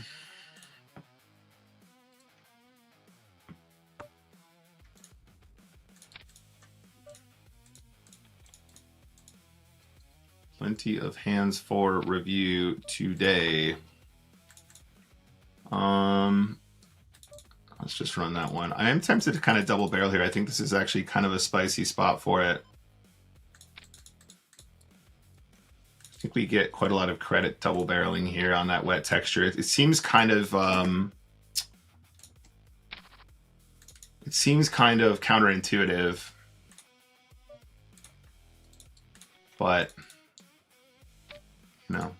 Plenty of hands for review today. Let's just run that one. I am tempted to kind of double barrel here. I think this is actually kind of a spicy spot for it. I think we get quite a lot of credit double barreling here on that wet texture. It seems kind of counterintuitive, but no.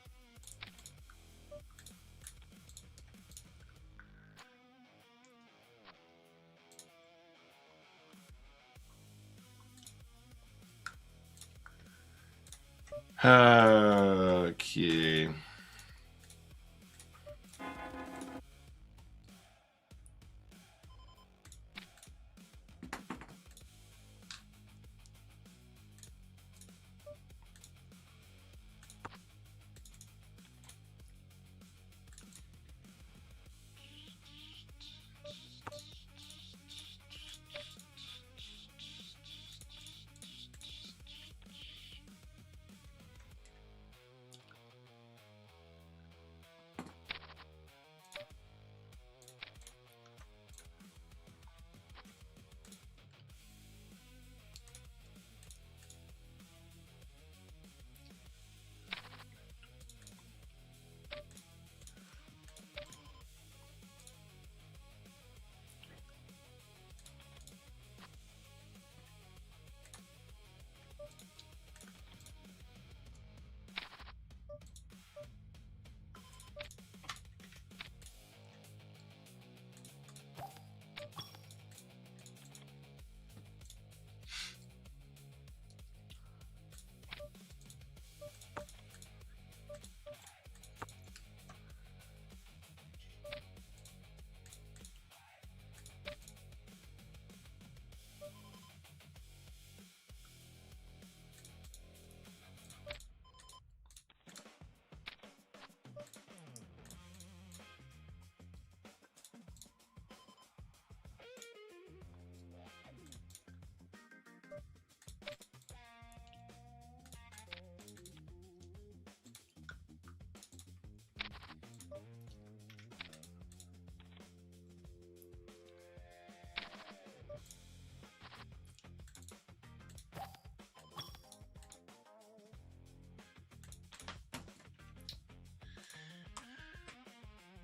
Okay.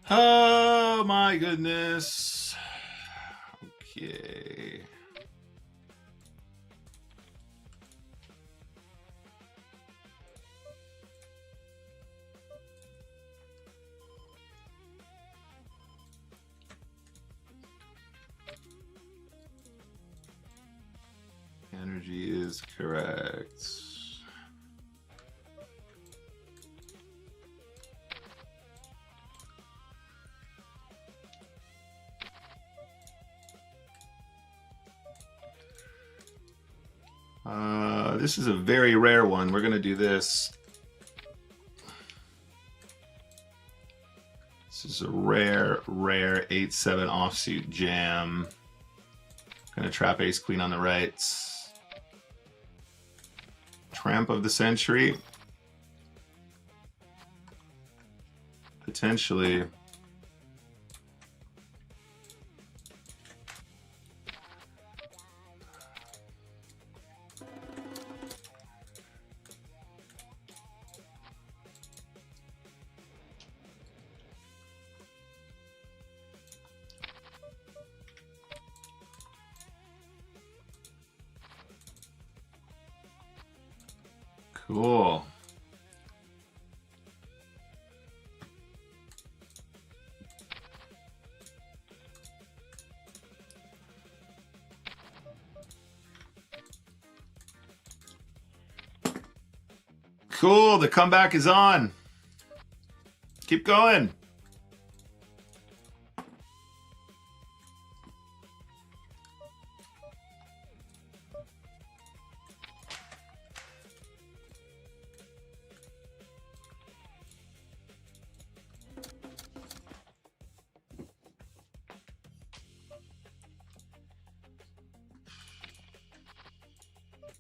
Oh my goodness. Okay. Energy is correct. This is a very rare one. We're gonna do this. This is a rare 8-7 offsuit jam. Gonna trap ace queen on the right. Tramp of the century. Potentially. Cool. Cool, the comeback is on. Keep going.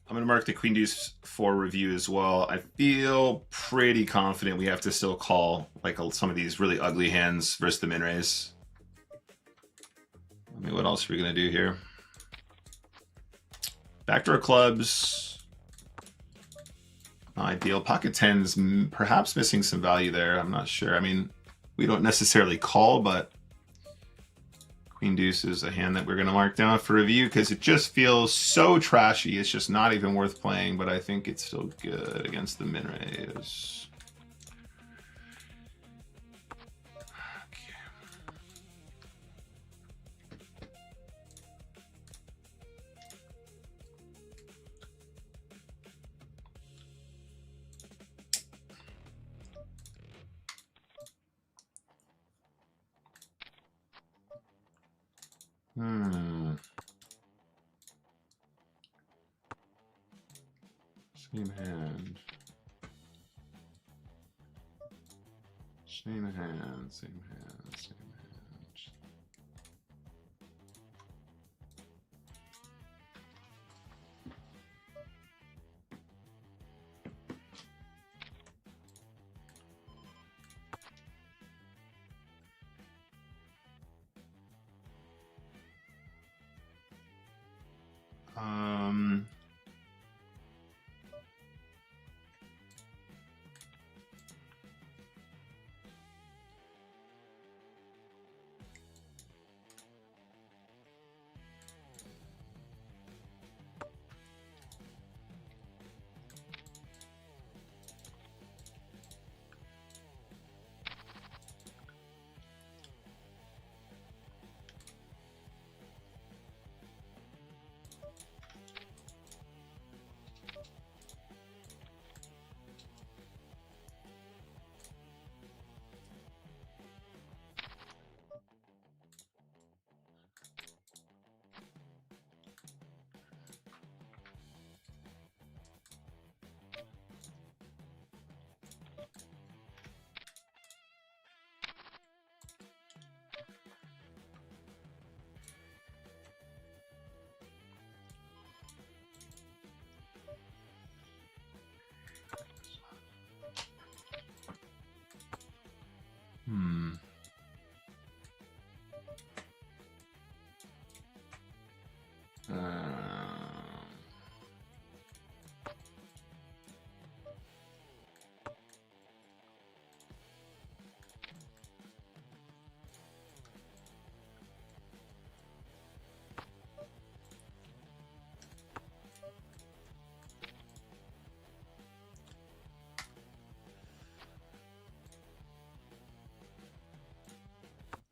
I'm going to mark the Queen Deuce for review as well. I feel pretty confident we have to still call like some of these really ugly hands versus the min raise. I mean, what else are we going to do here? Backdoor clubs. Not ideal. Pocket tens, perhaps missing some value there. I'm not sure. I mean, we don't necessarily call, but Queen Deuce is a hand that we're going to mark down for review because it just feels so trashy. It's just not even worth playing, but I think it's still good against the min raise. Same hand. Same hand, same hand, same hand.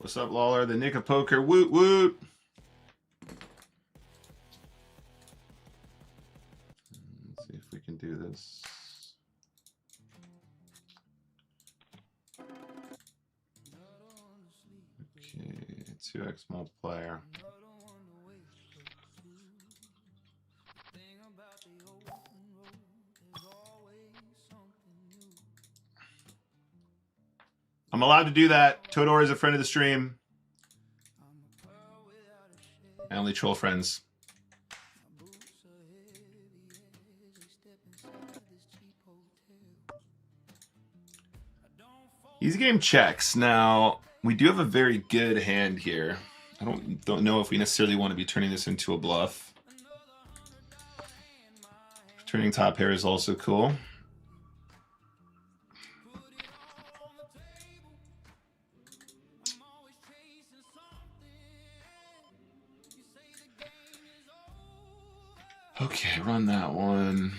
What's up, Lawler? The Nick of Poker. Woot woot. Let's see if we can do this. Okay, 2x multiplier. I'm allowed to do that. Todor is a friend of the stream. I only troll friends. Easy game checks. Now, we do have a very good hand here. I don't know if we necessarily want to be turning this into a bluff. Turning top pair is also cool. Okay, run that one.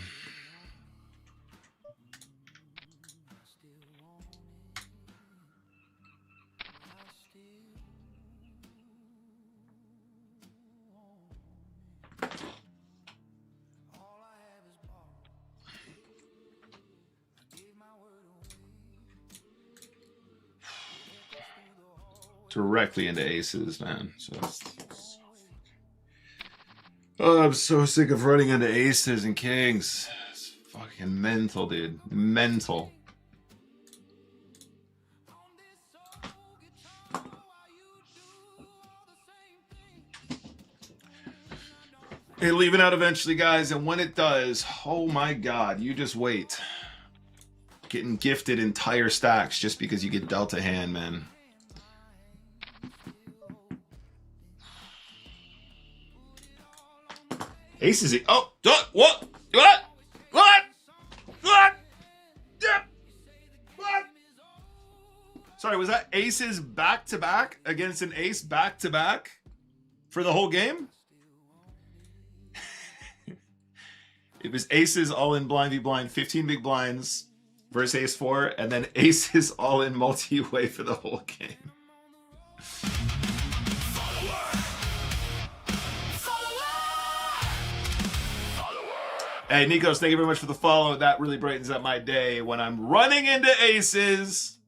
Directly into aces, man. Oh, I'm so sick of running into aces and kings. It's fucking mental, dude. Mental. Hey, leaving out eventually, guys, and when it does, oh my god, you just wait. Getting gifted entire stacks just because you get dealt a hand, man. Aces. Oh, what? What? What? Yep. What? Sorry, was that aces back to back against an ace back to back for the whole game? It was aces all in blind v blind, 15 big blinds versus ace 4, and then aces all in multi-way for the whole game. Hey, Nikos, thank you very much for the follow. That really brightens up my day when I'm running into aces.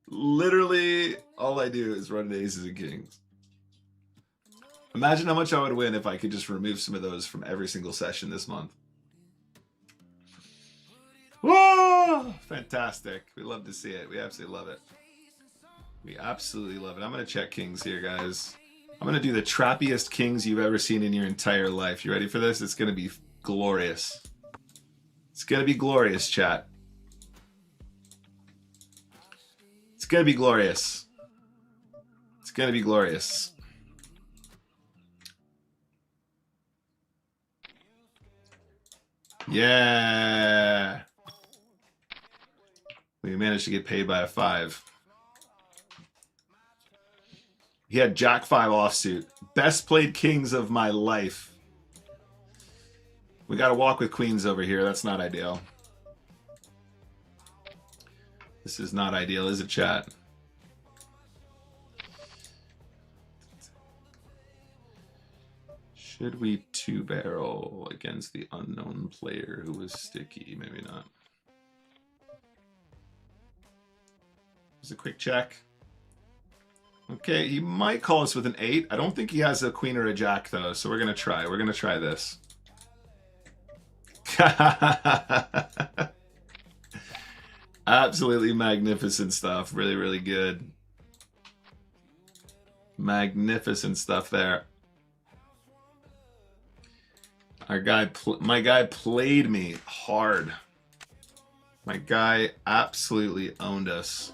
Literally, all I do is run into aces and kings. Imagine how much I would win if I could just remove some of those from every single session this month. Whoa! Fantastic. We love to see it. We absolutely love it. We absolutely love it. I'm going to check kings here, guys. I'm going to do the trappiest kings you've ever seen in your entire life. You ready for this? It's going to be glorious. It's going to be glorious, chat. It's going to be glorious. It's going to be glorious. Yeah. We managed to get paid by a 5. He had Jack 5 offsuit. Best played kings of my life. We got to walk with queens over here. That's not ideal. This is not ideal, is it, chat? Should we 2-barrel against the unknown player who was sticky? Maybe not. Just a quick check. Okay, he might call us with an 8. I don't think he has a queen or a jack, though, so we're going to try. We're going to try this. Absolutely magnificent stuff. Really, really good. Magnificent stuff there. My guy played me hard. My guy absolutely owned us.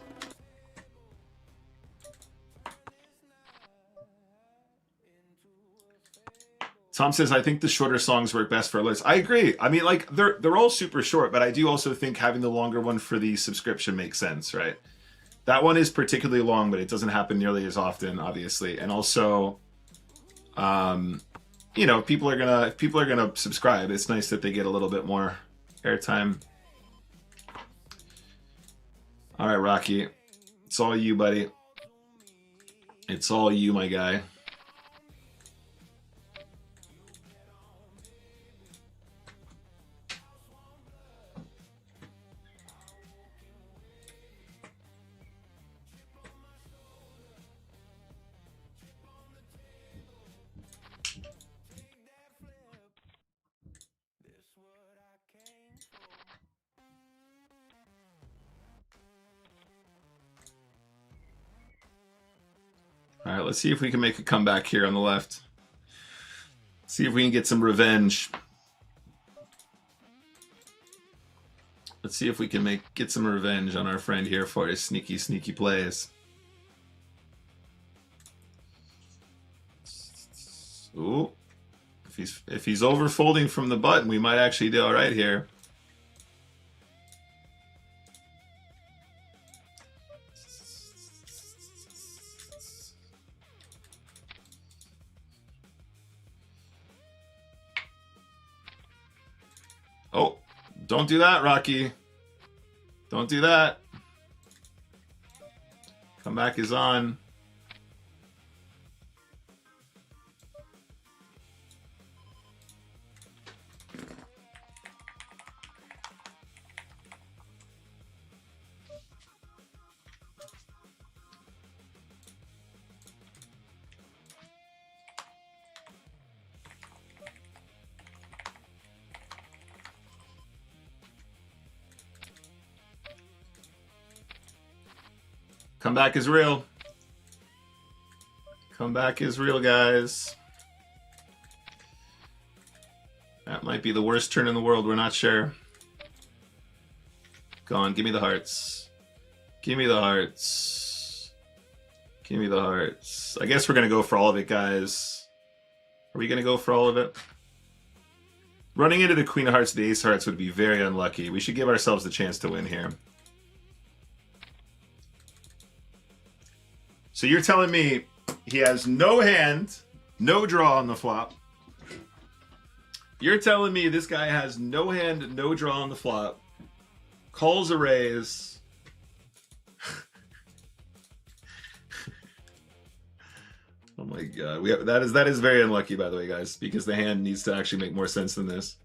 Tom says, I think the shorter songs work best for alerts. I agree. I mean, like, they're all super short, but I do also think having the longer one for the subscription makes sense, right? That one is particularly long, but it doesn't happen nearly as often, obviously. And also, you know, if people are gonna subscribe, it's nice that they get a little bit more airtime. All right, Rocky. It's all you, buddy. It's all you, my guy. All right, let's see if we can make a comeback here on the left. See if we can get some revenge. Let's see if we can get some revenge on our friend here for his sneaky plays. Ooh. If he's overfolding from the button, we might actually do all right here. Oh, don't do that, Rocky. Don't do that. Comeback is on. Comeback is real. Comeback is real, guys. That might be the worst turn in the world. We're not sure. Go on, give me the hearts. Give me the hearts. Give me the hearts. I guess we're going to go for all of it, guys. Are we going to go for all of it? Running into the Queen of Hearts, the Ace of Hearts would be very unlucky. We should give ourselves the chance to win here. So you're telling me he has no hand, no draw on the flop. You're telling me this guy has no hand, no draw on the flop. Calls a raise. Oh my god. That is very unlucky, by the way, guys, because the hand needs to actually make more sense than this.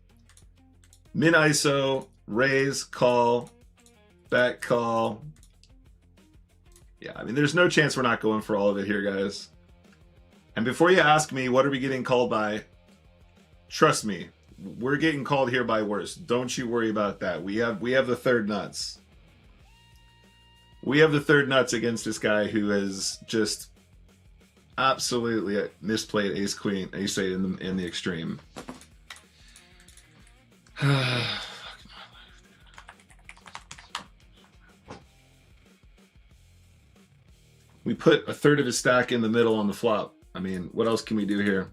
Min ISO, raise, call, back call. Yeah, I mean, there's no chance we're not going for all of it here, guys. And before you ask me, what are we getting called by? Trust me, we're getting called here by worse. Don't you worry about that. We have the third nuts. We have the third nuts against this guy who has just absolutely misplayed ace queen, ace eight in the extreme. We put a third of his stack in the middle on the flop. I mean, what else can we do here?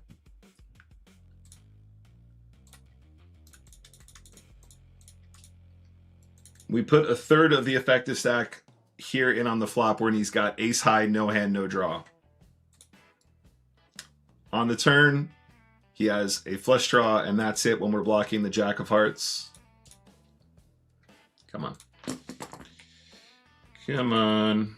We put a third of the effective stack here in on the flop when he's got ace high, no hand, no draw. On the turn, he has a flush draw, and that's it when we're blocking the Jack of Hearts. Come on. Come on.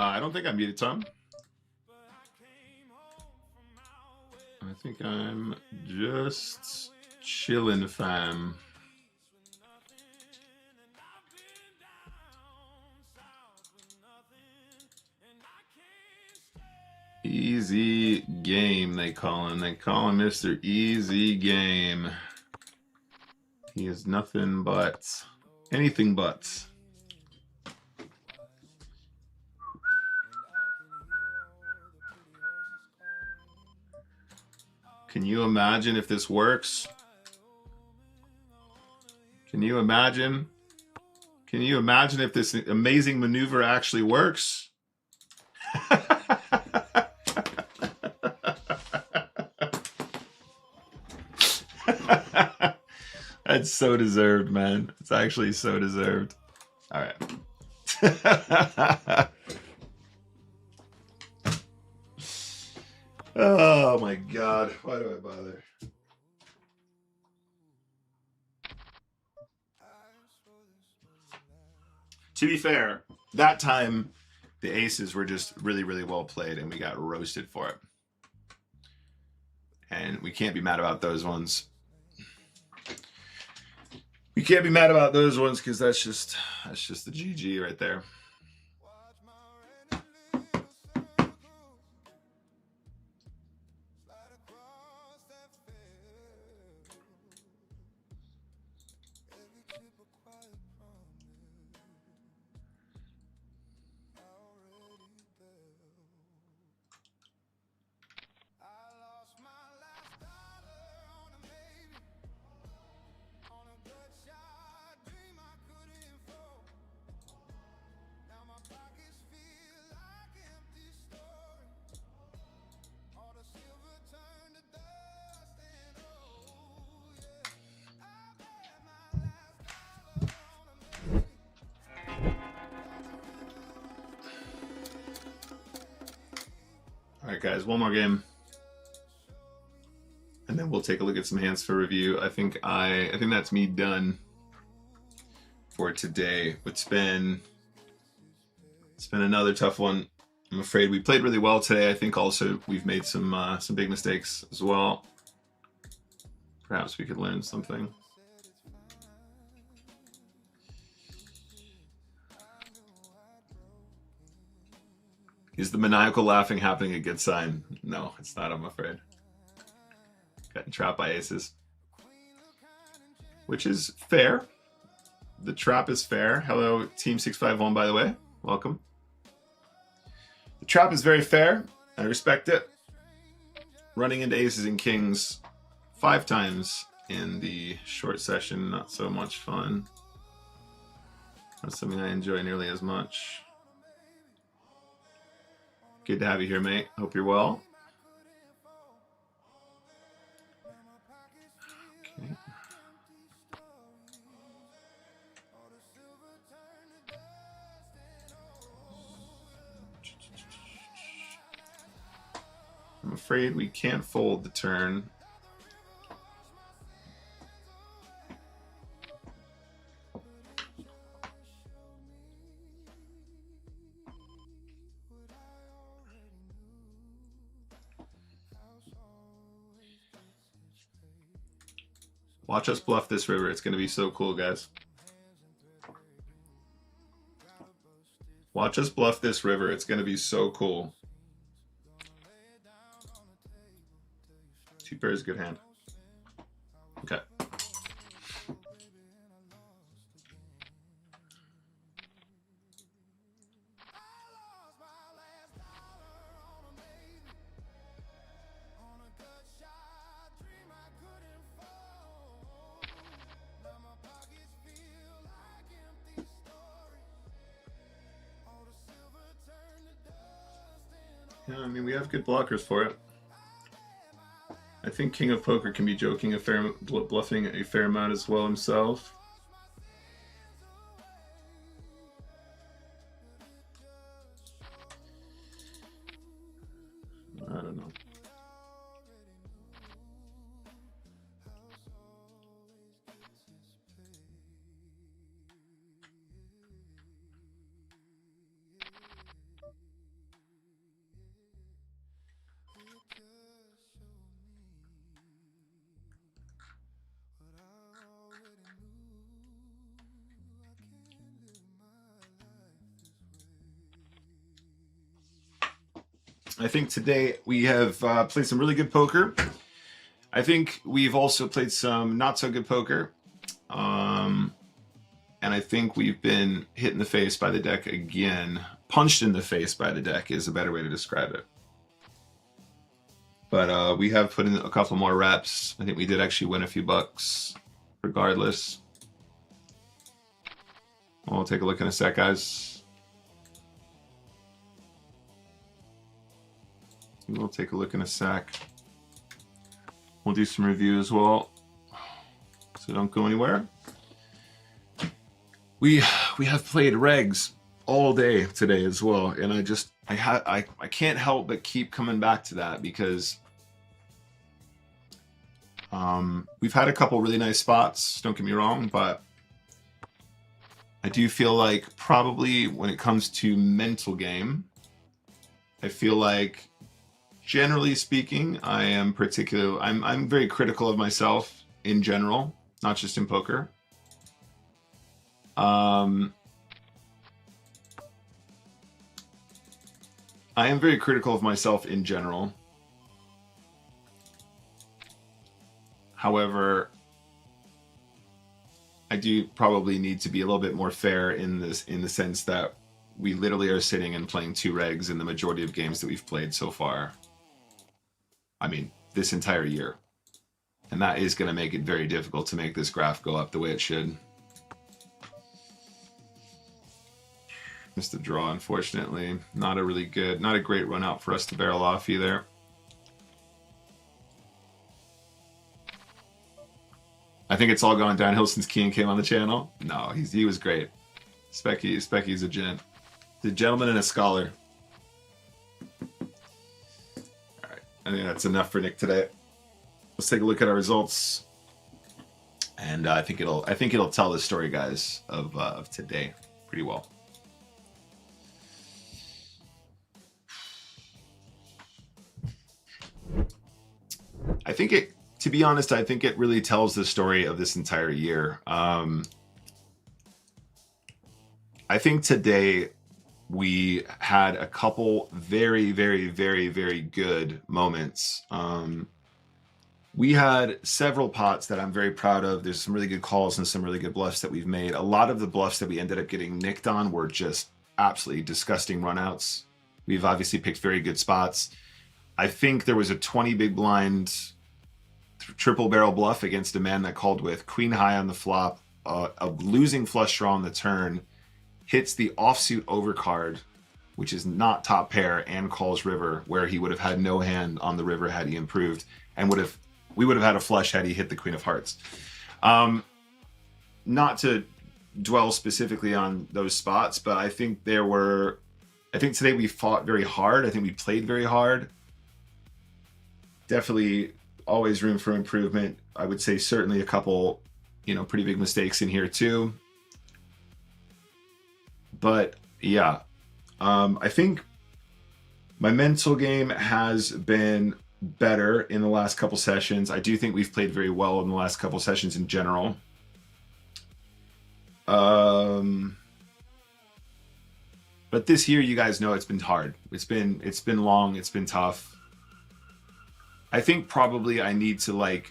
I don't think I'm muted, Tom. I think I'm just chilling, fam. Easy game, they call him. They call him Mr. Easy Game. He is nothing but, anything but. Can you imagine if this works? Can you imagine? Can you imagine if this amazing maneuver actually works? That's so deserved, man. It's actually so deserved. All right. Oh my God. Why do I bother? To be fair, that time the aces were just really, really well played and we got roasted for it. And we can't be mad about those ones. We can't be mad about those ones because that's just the GG right there. All right, guys, one more game, and then we'll take a look at some hands for review. I think that's me done for today. It's been another tough one. I'm afraid we played really well today. I think also we've made some big mistakes as well. Perhaps we could learn something. Is the maniacal laughing happening a good sign? No, it's not, I'm afraid. Getting trapped by aces. Which is fair. The trap is fair. Hello, Team 651, by the way. Welcome. The trap is very fair. I respect it. Running into aces and kings 5 times in the short session, not so much fun. Not something I enjoy nearly as much. Good to have you here, mate. Hope you're well. Okay. I'm afraid we can't fold the turn. Watch us bluff this river. It's going to be so cool, guys. Watch us bluff this river. It's going to be so cool. 2 pairs, good hand. Okay. Yeah, I mean, we have good blockers for it. I think King of Poker can be joking a fair, bluffing a fair amount as well himself. I don't know. I think today we have played some really good poker. I think we've also played some not so good poker. And I think we've been hit in the face by the deck again. Punched in the face by the deck is a better way to describe it. But we have put in a couple more reps. I think we did actually win a few bucks regardless. We'll take a look in a sec, guys. We'll take a look in a sec. We'll do some review as well, so don't go anywhere. We have played regs all day today as well, and I can't help but keep coming back to that because we've had a couple really nice spots, don't get me wrong, but I do feel like probably when it comes to mental game, I feel like generally speaking, I'm very critical of myself in general, not just in poker. I am very critical of myself in general. However, I do probably need to be a little bit more fair in the sense that we literally are sitting and playing 2 regs in the majority of games that we've played so far. I mean, this entire year. And that is going to make it very difficult to make this graph go up the way it should. Missed the draw, unfortunately. Not a great run out for us to barrel off either. I think it's all gone downhill since Keen came on the channel. No, he was great. Specky's a gent. The gentleman and a scholar. All right, I think that's enough for Nick today. Let's take a look at our results, and I think it'll tell the story, guys, of today pretty well. To be honest, I think it really tells the story of this entire year. I think today we had a couple very, very, very, very good moments. We had several pots that I'm very proud of. There's some really good calls and some really good bluffs that we've made. A lot of the bluffs that we ended up getting nicked on were just absolutely disgusting runouts. We've obviously picked very good spots. I think there was a 20 big blind triple barrel bluff against a man that called with queen high on the flop, a losing flush draw on the turn, hits the offsuit overcard, which is not top pair, and calls river, where he would have had no hand on the river had he improved, and we would have had a flush had he hit the queen of hearts. Not to dwell specifically on those spots, but I think today we fought very hard. I think we played very hard. Definitely always room for improvement. I would say certainly a couple, pretty big mistakes in here too. But yeah, I think my mental game has been better in the last couple sessions. I do think we've played very well in the last couple sessions in general. But this year, you guys know it's been hard. It's been long. It's been tough. I think probably I need to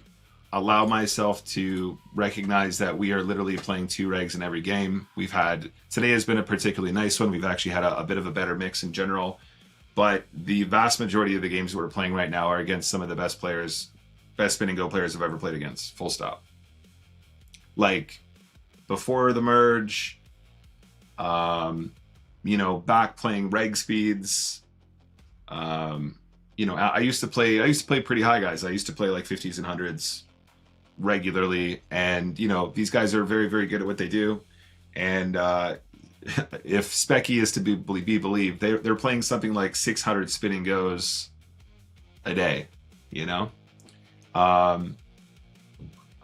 allow myself to recognize that we are literally playing 2 regs in every game. Today has been a particularly nice one. We've actually had a bit of a better mix in general, but the vast majority of the games that we're playing right now are against some of the best spin and go players I've ever played against, full stop. Like before the merge, back playing reg speeds, You know, I used to play pretty high, guys. I used to play like 50s and 100s regularly, and you know, these guys are very, very good at what they do. And if Specky is to be believed, they're playing something like 600 spinning goes a day. You know,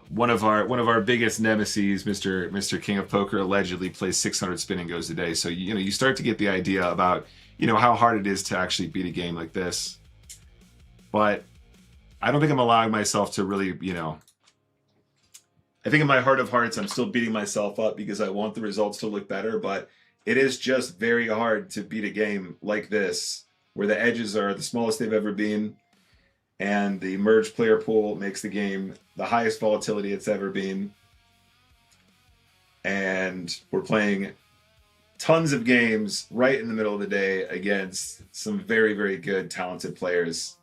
one of our biggest nemesis, Mr. King of Poker, allegedly plays 600 spinning goes a day. So you know, you start to get the idea about, you know, how hard it is to actually beat a game like this. But I don't think I'm allowing myself to really, you know, I think in my heart of hearts, I'm still beating myself up because I want the results to look better, but it is just very hard to beat a game like this, where the edges are the smallest they've ever been, and the merged player pool makes the game the highest volatility it's ever been. And we're playing tons of games right in the middle of the day against some very, very good, talented players.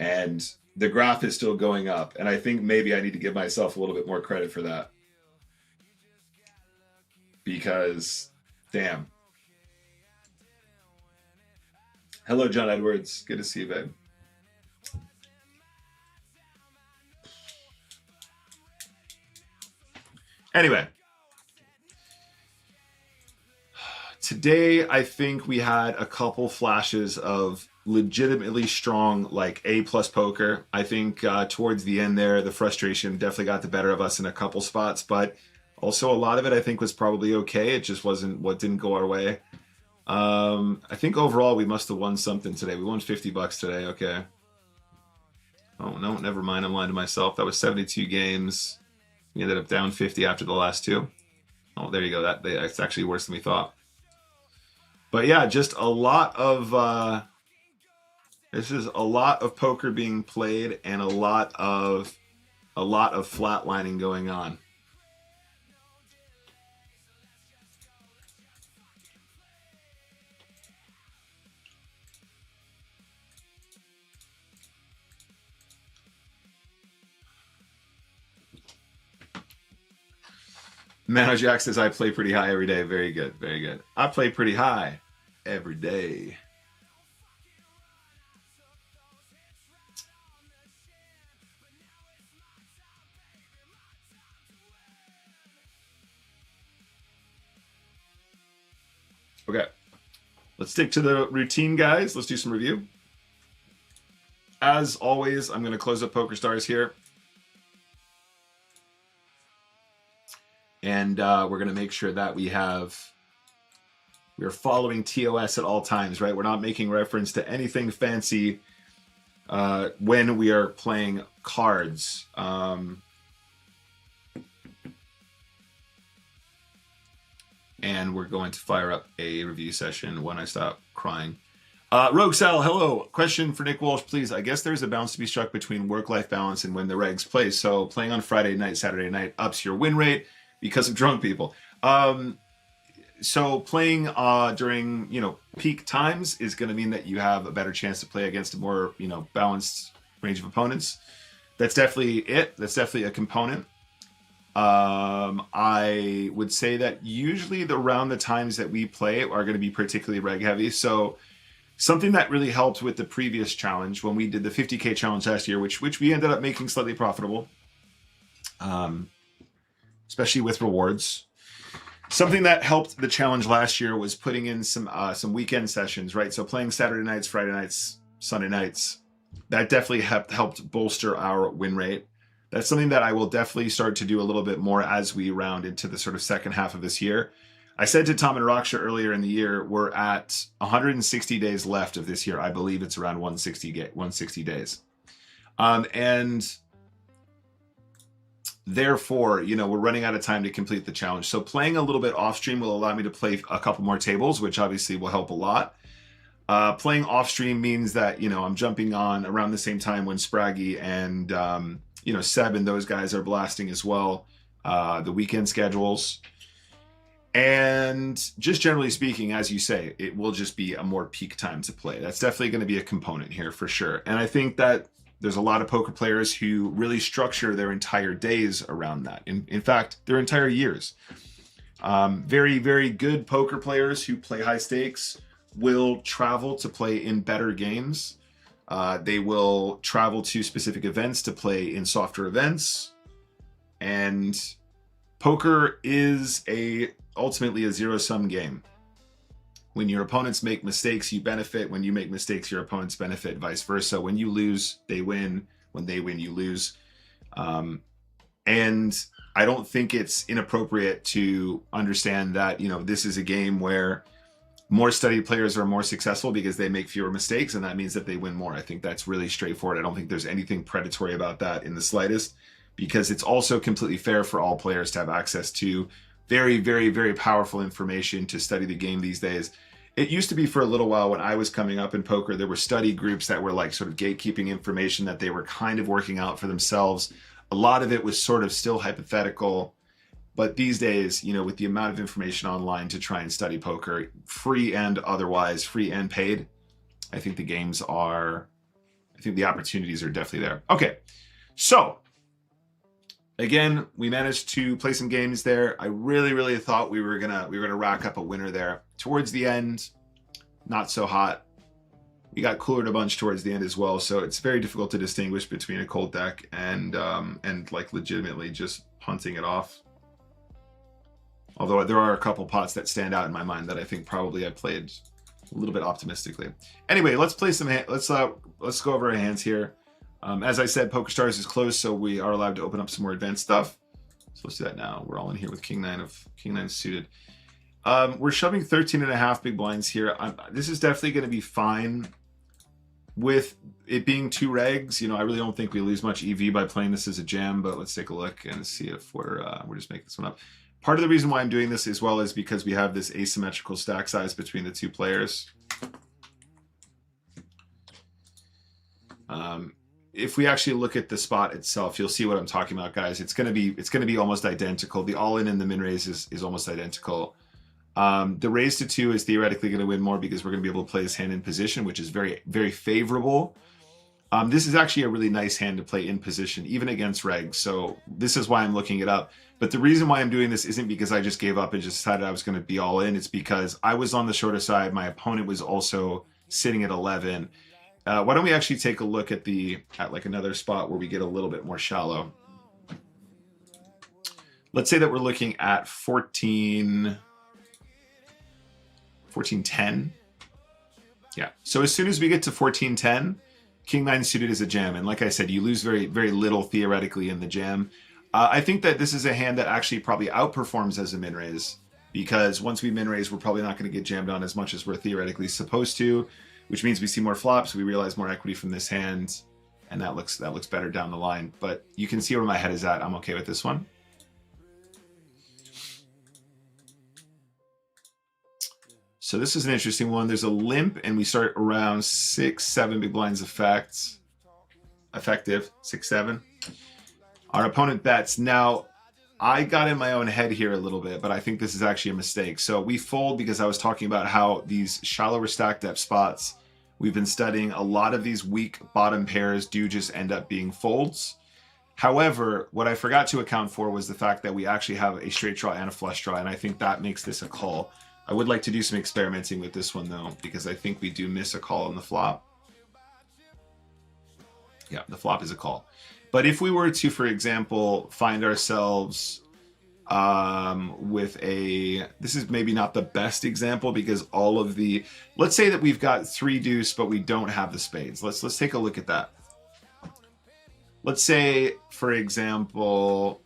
And the graph is still going up. And I think maybe I need to give myself a little bit more credit for that. Because, damn. Hello, John Edwards. Good to see you, babe. Anyway. Today, I think we had a couple flashes of legitimately strong, like A+ poker. I think towards the end there, the frustration definitely got the better of us in a couple spots, but also a lot of it I think was probably okay. It just wasn't what didn't go our way. I think overall we must have won something today. We won $50 today. Okay. Oh no, never mind. I'm lying to myself. That was 72 games. We ended up down 50 after the last two. Oh, there you go. That's actually worse than we thought. But yeah, just a lot of this is a lot of poker being played and a lot of flatlining going on. Mano Jack says, I play pretty high every day. Very good, very good. I play pretty high every day. Okay, let's stick to the routine, guys. Let's do some review. As always, I'm going to close up PokerStars here. And we're going to make sure that we're following TOS at all times, right? We're not making reference to anything fancy when we are playing cards. And we're going to fire up a review session when I stop crying. Rogue Sal, hello. Question for Nick Walsh, please. I guess there's a balance to be struck between work-life balance and when the regs play. So playing on Friday night, Saturday night ups your win rate because of drunk people. So playing during, you know, peak times is going to mean that you have a better chance to play against a more, you know, balanced range of opponents. That's definitely it. That's definitely a component. I would say that usually around the times that we play are going to be particularly reg heavy. So something that really helped with the previous challenge when we did the 50K challenge last year, which we ended up making slightly profitable, especially with rewards. Something that helped the challenge last year was putting in some weekend sessions, right? So playing Saturday nights, Friday nights, Sunday nights. That definitely helped bolster our win rate. That's something that I will definitely start to do a little bit more as we round into the sort of second half of this year. I said to Tom and Raksha earlier in the year, we're at 160 days left of this year. I believe it's around 160 days. And therefore, you know, we're running out of time to complete the challenge. So playing a little bit off stream will allow me to play a couple more tables, which obviously will help a lot. Playing off stream means that, you know, I'm jumping on around the same time when Spraggy and, you know, Seb and those guys are blasting as well, the weekend schedules. And just generally speaking, as you say, it will just be a more peak time to play. That's definitely going to be a component here for sure. And I think that there's a lot of poker players who really structure their entire days around that. In fact, their entire years. Very, very good poker players who play high stakes will travel to play in better games. They will travel to specific events to play in softer events. And poker is ultimately a zero-sum game. When your opponents make mistakes, you benefit. When you make mistakes, your opponents benefit, vice versa. When you lose, they win. When they win, you lose. And I don't think it's inappropriate to understand that, this is a game where more studied players are more successful because they make fewer mistakes, and that means that they win more. I think that's really straightforward. I don't think there's anything predatory about that in the slightest, because it's also completely fair for all players to have access to very, very, very powerful information to study the game these days. It used to be for a little while when I was coming up in poker, there were study groups that were like sort of gatekeeping information that they were kind of working out for themselves. A lot of it was sort of still hypothetical. But these days, with the amount of information online to try and study poker, free and otherwise, free and paid, I think the opportunities are definitely there. Okay, so again, we managed to play some games there. I really, really thought we were gonna rack up a winner there. Towards the end, not so hot. We got coolered a bunch towards the end as well, so it's very difficult to distinguish between a cold deck and like legitimately just punting it off. Although there are a couple pots that stand out in my mind that I think probably I played a little bit optimistically. Anyway, let's play some. Let's go over our hands here. As I said, PokerStars is closed, so we are allowed to open up some more advanced stuff. So let's do that now. We're all in here with King 9 suited. We're shoving 13.5 big blinds here. This is definitely going to be fine with it being 2 regs. I really don't think we lose much EV by playing this as a jam, but let's take a look and see if we're just making this one up. Part of the reason why I'm doing this as well is because we have this asymmetrical stack size between the 2 players. If we actually look at the spot itself, you'll see what I'm talking about, guys. It's gonna be almost identical. The all-in and the min-raise is almost identical. The raise to 2 is theoretically going to win more because we're going to be able to play this hand in position, which is very, very favorable. This is actually a really nice hand to play in position, even against regs. So this is why I'm looking it up. But the reason why I'm doing this isn't because I just gave up and just decided I was going to be all in. It's because I was on the shorter side. My opponent was also sitting at 11. Why don't we actually take a look at like another spot where we get a little bit more shallow. Let's say that we're looking at 1410. Yeah. So as soon as we get to 1410, King 9 suited is a jam. And like I said, you lose very, very little theoretically in the jam. I think that this is a hand that actually probably outperforms as a min-raise, because once we min-raise, we're probably not going to get jammed on as much as we're theoretically supposed to, which means we see more flops, we realize more equity from this hand, and that looks better down the line. But you can see where my head is at. I'm okay with this one. So this is an interesting one. There's a limp, and we start around 6-7 big blinds effective 6-7. Our opponent bets. Now, I got in my own head here a little bit, but I think this is actually a mistake. So we fold because I was talking about how these shallower stack depth spots, we've been studying a lot of these weak bottom pairs do just end up being folds. However, what I forgot to account for was the fact that we actually have a straight draw and a flush draw, and I think that makes this a call. I would like to do some experimenting with this one, though, because I think we do miss a call on the flop. Yeah, the flop is a call. But if we were to, for example, find ourselves with this is maybe not the best example because all of let's say that we've got 3 deuce, but we don't have the spades. Let's take a look at that. Let's say, for example,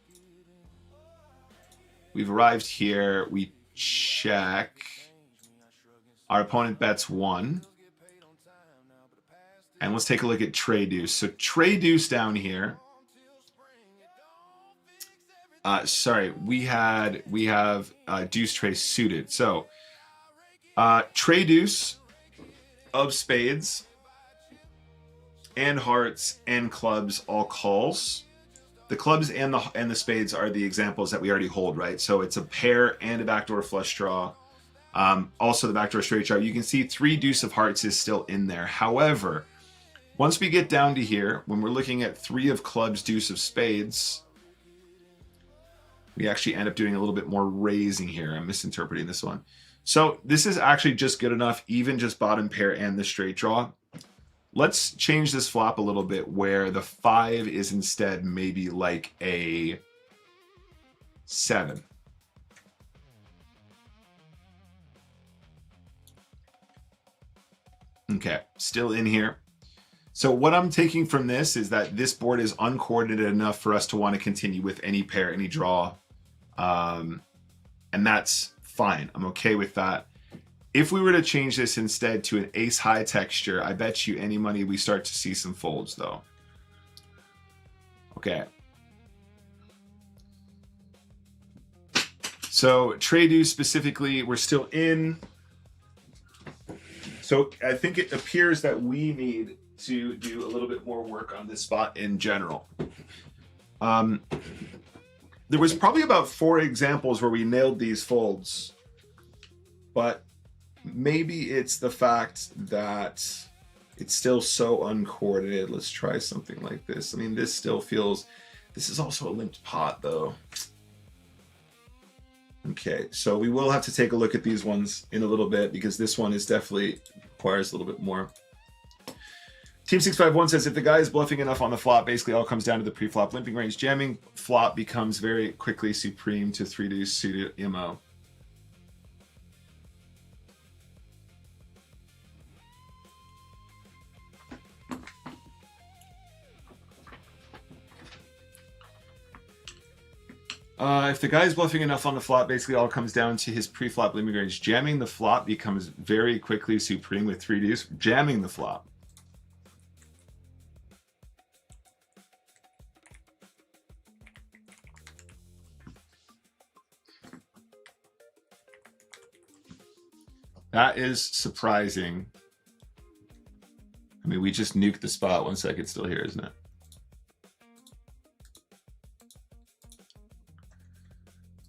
we've arrived here, we check, our opponent bets 1. And let's take a look at Trey Deuce. So Trey Deuce down here. Sorry, we have Deuce Trey suited. So Trey Deuce of spades and hearts and clubs all calls. The clubs and the spades are the examples that we already hold, right? So it's a pair and a backdoor flush draw. Also the backdoor straight draw. You can see 3 deuce of hearts is still in there. However, once we get down to here, when we're looking at 3 of clubs, deuce of spades, we actually end up doing a little bit more raising here. I'm misinterpreting this one. So this is actually just good enough, even just bottom pair and the straight draw. Let's change this flop a little bit where the 5 is instead maybe like a 7. Okay, still in here. So what I'm taking from this is that this board is uncoordinated enough for us to want to continue with any pair, any draw. And that's fine. I'm okay with that. If we were to change this instead to an ace high texture, I bet you any money we start to see some folds though. Okay. So trade-do specifically, we're still in. So I think it appears that we need to do a little bit more work on this spot in general. There was probably about 4 examples where we nailed these folds, but maybe it's the fact that it's still so uncoordinated. Let's try something like this. I mean, this still feels, this is also a limped pot though. Okay, so we will have to take a look at these ones in a little bit because this one is definitely requires a little bit more. Team 651 says if the guy is bluffing enough on the flop, basically all comes down to the pre-flop limping range. Jamming flop becomes very quickly supreme to 3-deuce suited MO. If the guy is bluffing enough on the flop, basically all comes down to his pre-flop limping range. Jamming the flop becomes very quickly supreme with 3-deuce. Jamming the flop. That is surprising. I mean, we just nuked the spot. 1 second, still here, isn't it?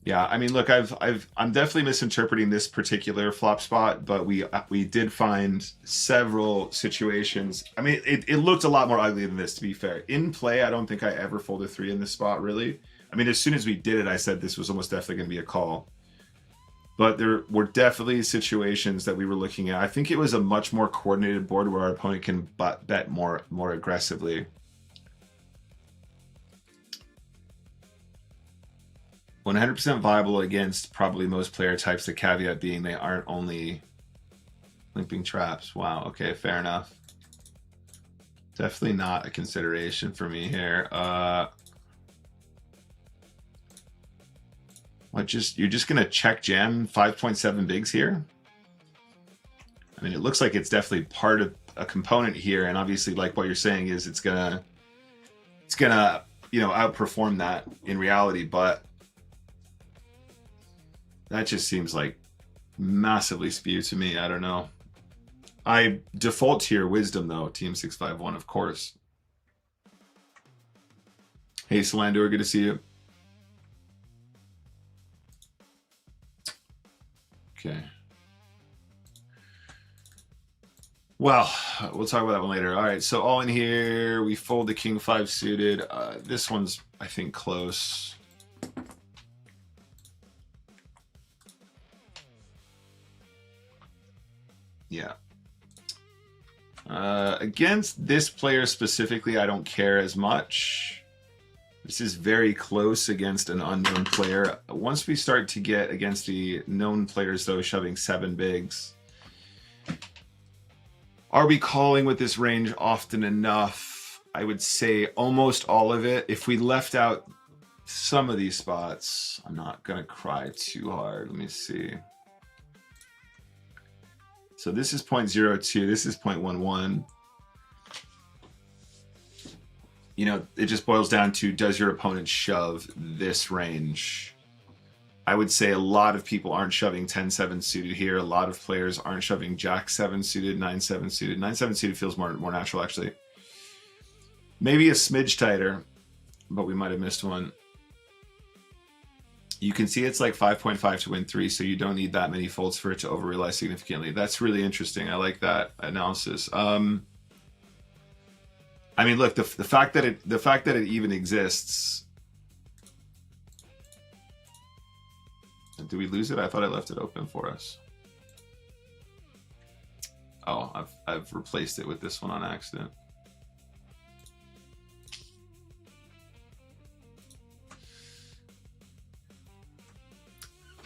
Yeah, I mean, look, I'm definitely misinterpreting this particular flop spot, but we did find several situations. I mean, it looked a lot more ugly than this, to be fair. In play, I don't think I ever folded 3 in this spot, really. I mean, as soon as we did it, I said this was almost definitely going to be a call. But there were definitely situations that we were looking at. I think it was a much more coordinated board where our opponent can bet more aggressively. 100% viable against probably most player types, the caveat being they aren't only limping traps. Wow, okay, fair enough. Definitely not a consideration for me here. You're just gonna check jam 5.7 bigs here? I mean, it looks like it's definitely part of a component here, and obviously, like what you're saying is it's gonna you know, outperform that in reality, but that just seems like massively skewed to me. I don't know. I default to your wisdom though, Team 651, of course. Hey, Salandor, good to see you. Okay. Well, we'll talk about that one later. All right, so all in here, we fold the King 5 suited. This one's, I think, close. Yeah. Against this player specifically, I don't care as much. This is very close against an unknown player. Once we start to get against the known players, though, shoving 7 bigs, are we calling with this range often enough? I would say almost all of it. If we left out some of these spots, I'm not going to cry too hard. Let me see. So this is 0.02, this is 0.11. You know, it just boils down to, does your opponent shove this range? I would say a lot of people aren't shoving 10-7 suited here. A lot of players aren't shoving Jack-7 suited, 9-7 suited. 9-7 suited feels more natural, actually. Maybe a smidge tighter, but we might have missed one. You can see it's like 5.5 to win 3, so you don't need that many folds for it to over-realize significantly. That's really interesting. I like that analysis. I mean, look, the fact that it even exists. Did we lose it? I thought I left it open for us. I've replaced it with this one on accident.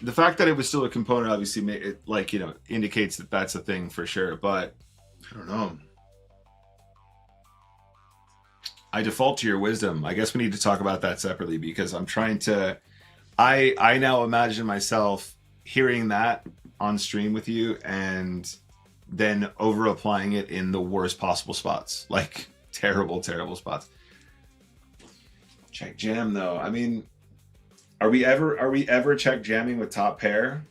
The fact that it was still a component obviously made it, like, you know, indicates that that's a thing for sure, but I don't know. I default to your wisdom. I guess we need to talk about that separately, because I'm trying to, I now imagine myself hearing that on stream with you and then over applying it in the worst possible spots, like terrible spots. Check jam though. I mean, are we ever check jamming with top pair?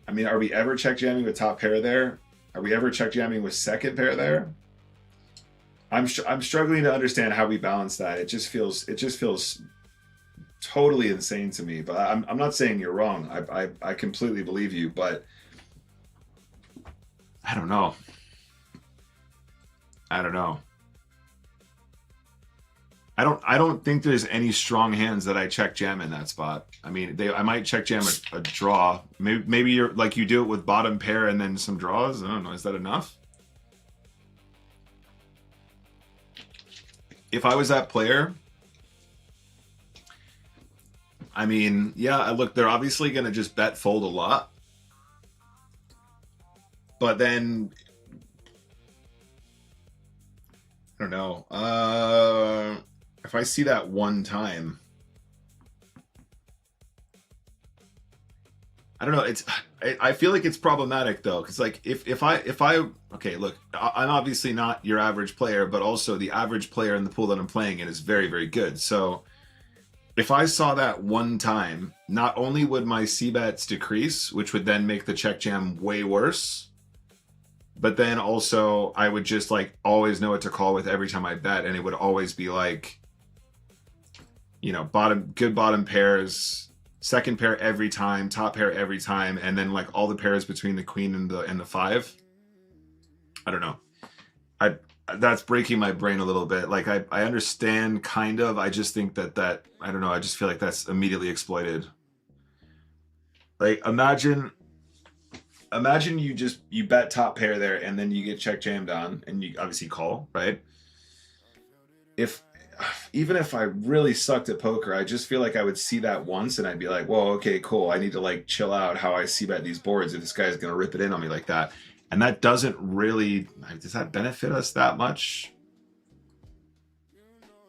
I mean, are we ever check jamming with top pair there? Are we ever check jamming with second pair there? I'm struggling to understand how we balance that. It just feels totally insane to me. But I'm not saying you're wrong. I completely believe you, but I don't know. I don't know. I don't think there's any strong hands that I check jam in that spot. I mean, I might check jam a draw. Maybe you're like, you do it with bottom pair and then some draws. I don't know. Is that enough? If I was that player, I mean, yeah, look, they're obviously going to just bet fold a lot. But then, I don't know. If I see that one time, I don't know. I feel like it's problematic though, because like if I okay, look, I'm obviously not your average player, but also the average player in the pool that I'm playing in is very, very good. So if I saw that one time, not only would my C bets decrease, which would then make the check jam way worse, but then also I would just like always know what to call with every time I bet, and it would always be like, you know, good bottom pairs, second pair every time, top pair every time, and then like all the pairs between the queen and the five. I don't know. That's breaking my brain a little bit. Like I understand kind of. I just think that I don't know. I just feel like that's immediately exploited. Like imagine you bet top pair there and then you get check jammed on and you obviously call, right? Even if I really sucked at poker, I just feel like I would see that once and I'd be like, whoa, okay, cool. I need to like chill out how I see bet these boards if this guy's going to rip it in on me like that. And that doesn't really, does that benefit us that much?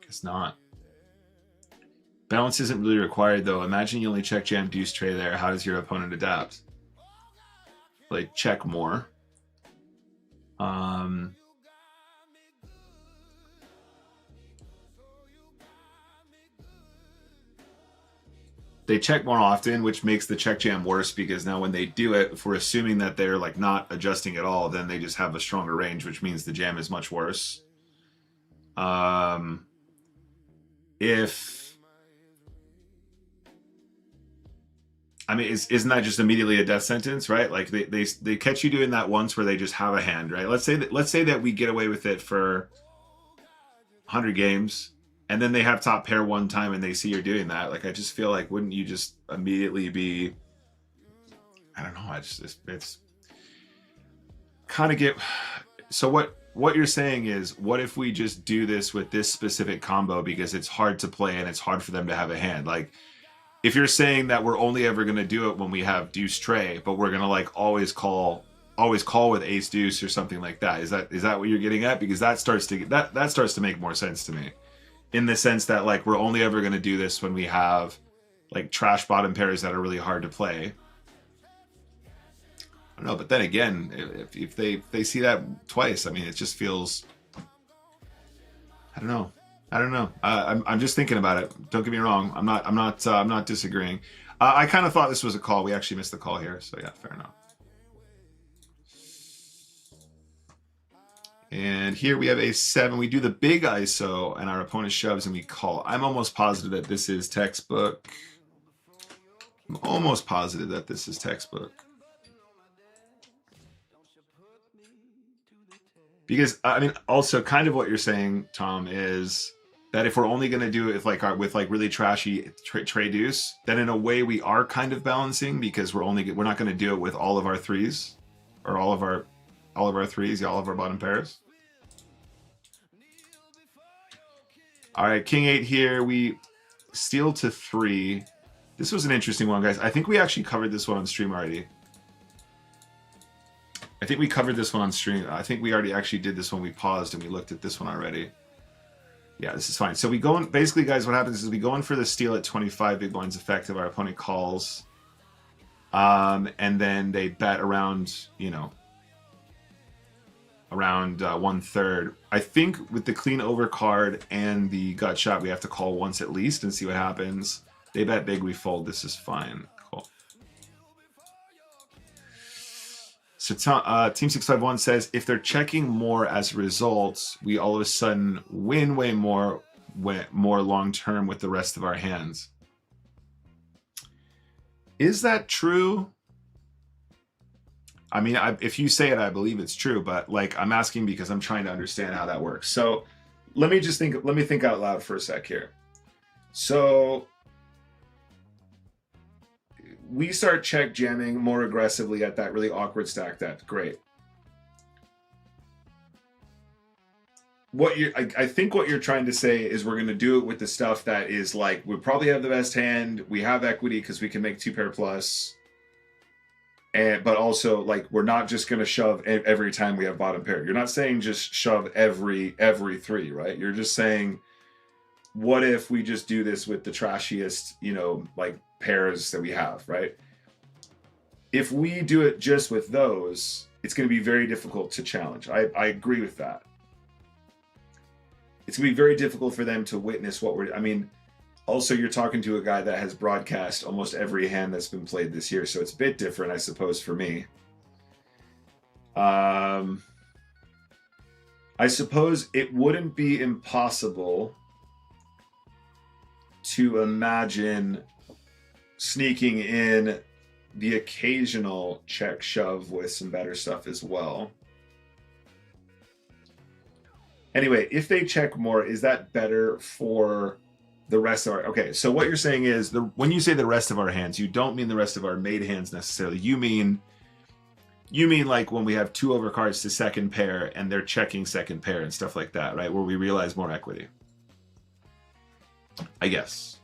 Guess not. Balance isn't really required though. Imagine you only check jam deuce tray there. How does your opponent adapt? Like check more. They check more often, which makes the check jam worse, because now when they do it, if we're assuming that they're like not adjusting at all, then they just have a stronger range, which means the jam is much worse. I mean, isn't that just immediately a death sentence, right? Like they catch you doing that once where they just have a hand, right? Let's say that we get away with it for 100 games. And then they have top pair one time and they see you're doing that. Like, I just feel like, wouldn't you just immediately be, I don't know. It's kind of get, so what you're saying is, what if we just do this with this specific combo because it's hard to play and it's hard for them to have a hand? Like, if you're saying that we're only ever going to do it when we have deuce tray, but we're going to like always call with ace deuce or something like that. Is that what you're getting at? Because that starts to make more sense to me. In the sense that like we're only ever going to do this when we have like trash bottom pairs that are really hard to play. I don't know, but then again, if they see that twice, I mean, it just feels, I don't know. I'm just thinking about it. Don't get me wrong. I'm not disagreeing. I kind of thought this was a call. We actually missed the call here, so yeah, fair enough. And here we have a 7. We do the big ISO and our opponent shoves and we call. I'm almost positive that this is textbook. Because, I mean, also kind of what you're saying, Tom, is that if we're only going to do it with really trashy tray deuce, then in a way we are kind of balancing, because we're not going to do it with all of our threes. Or all of our threes, yeah, all of our bottom pairs. All right, king 8 here. We steal to 3. This was an interesting one, guys. I think we actually covered this one on stream already. I think we covered this one on stream. I think we already actually did this when we paused and we looked at this one already. Yeah, this is fine. So we go in, basically, guys, what happens is we go in for the steal at 25 big blinds effective. Our opponent calls. And then they bet around, you know, around 1/3. I think with the clean over card and the gut shot, we have to call once at least and see what happens. They bet big, we fold. This is fine. Cool. So Team 651 says, if they're checking more as a result, we all of a sudden win way more long-term with the rest of our hands. Is that true? I mean, if you say it, I believe it's true, but like I'm asking because I'm trying to understand how that works. So let me think out loud for a sec here. So we start check jamming more aggressively at that really awkward stack depth. Great. I think what you're trying to say is we're going to do it with the stuff that is like, we probably have the best hand. We have equity because we can make 2 pair plus. But also, like, we're not just going to shove every time we have bottom pair. You're not saying just shove every 3, right? You're just saying, what if we just do this with the trashiest, you know, like pairs that we have, right? If we do it just with those, it's going to be very difficult to challenge. I agree with that. It's going to be very difficult for them to witness what we're... I mean, also, you're talking to a guy that has broadcast almost every hand that's been played this year, so it's a bit different, I suppose, for me. I suppose it wouldn't be impossible to imagine sneaking in the occasional check shove with some better stuff as well. Anyway, if they check more, is that better for the rest of our... Okay, so what you're saying is, when you say the rest of our hands, you don't mean the rest of our made hands necessarily. You mean like when we have 2 overcards to second pair and they're checking second pair and stuff like that, right? Where we realize more equity. I guess.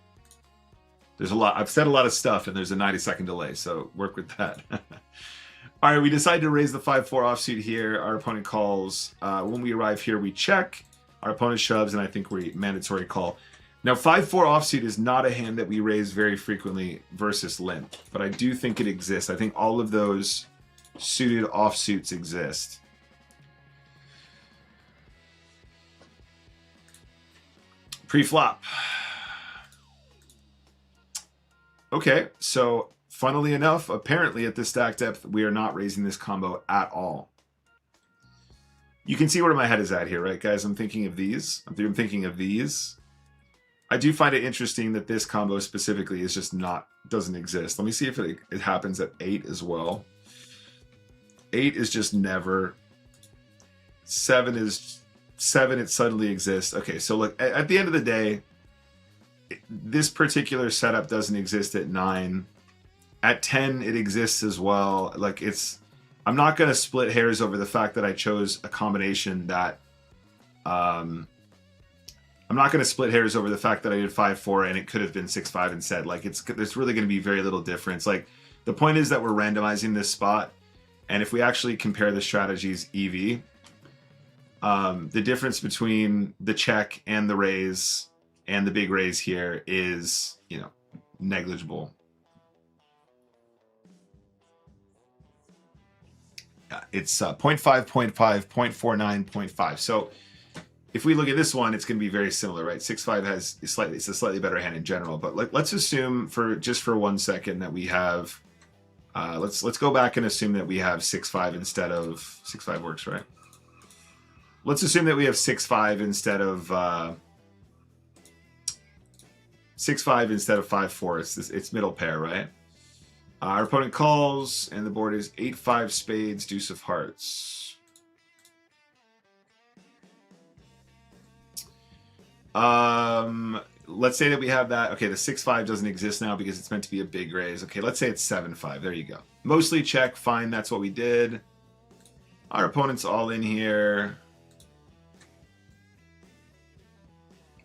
There's a lot. I've said a lot of stuff and there's a 90-second delay, so work with that. All right, we decide to raise the 5-4 offsuit here. Our opponent calls. When we arrive here, we check. Our opponent shoves, and I think we mandatory call. Now, 5-4 offsuit is not a hand that we raise very frequently versus limp, but I do think it exists. I think all of those suited offsuits exist. Pre-flop. Okay, so funnily enough, apparently at this stack depth, we are not raising this combo at all. You can see where my head is at here, right, guys? I'm thinking of these. I'm thinking of these. I do find it interesting that this combo specifically is just doesn't exist. Let me see if it happens at 8 as well. 8 is just never. 7 is 7, it suddenly exists. Okay, so look, at the end of the day, this particular setup doesn't exist at 9. At 10, it exists as well. Like, I'm not going to split hairs over the fact that I chose a combination that, I'm not going to split hairs over the fact that I did 5-4 and it could have been 6-5 instead. Like, there's really going to be very little difference. Like, the point is that we're randomizing this spot, and if we actually compare the strategies EV, the difference between the check and the raise and the big raise here is, you know, negligible. It's 0.5, 0.5, 0.49, 0.5. So if we look at this one, it's going to be very similar, right? 6-5 has it's a slightly better hand in general. But let's assume just for 1 second that we have, let's go back and assume that we have 6-5 instead of 6-5 works, right? Let's assume that we have 6-5 instead of 6-5 instead of 5-4. It's middle pair, right? Our opponent calls, and the board is 8-5 spades, deuce of hearts. Let's say that we have that. Okay, the 6-5 doesn't exist now because it's meant to be a big raise. Okay, let's say it's 7-5. There you go. Mostly check. Fine, that's what we did. Our opponent's all in here.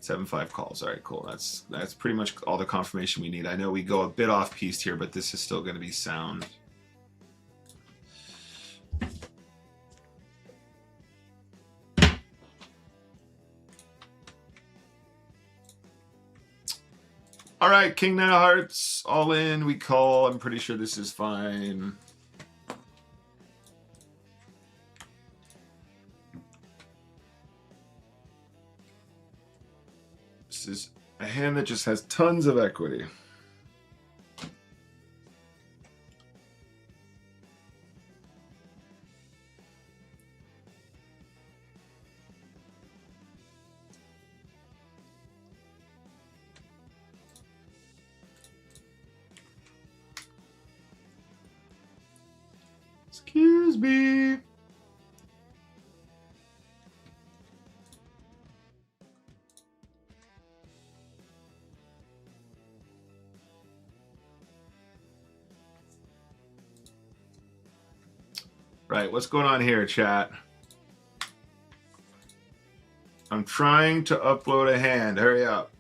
7-5 calls. All right, cool. That's pretty much all the confirmation we need. I know we go a bit off piste here, but this is still going to be sound. All right, King 9 of Hearts, all in. We call. I'm pretty sure this is fine. This is a hand that just has tons of equity. Excuse me. Right, what's going on here, chat? I'm trying to upload a hand. Hurry up.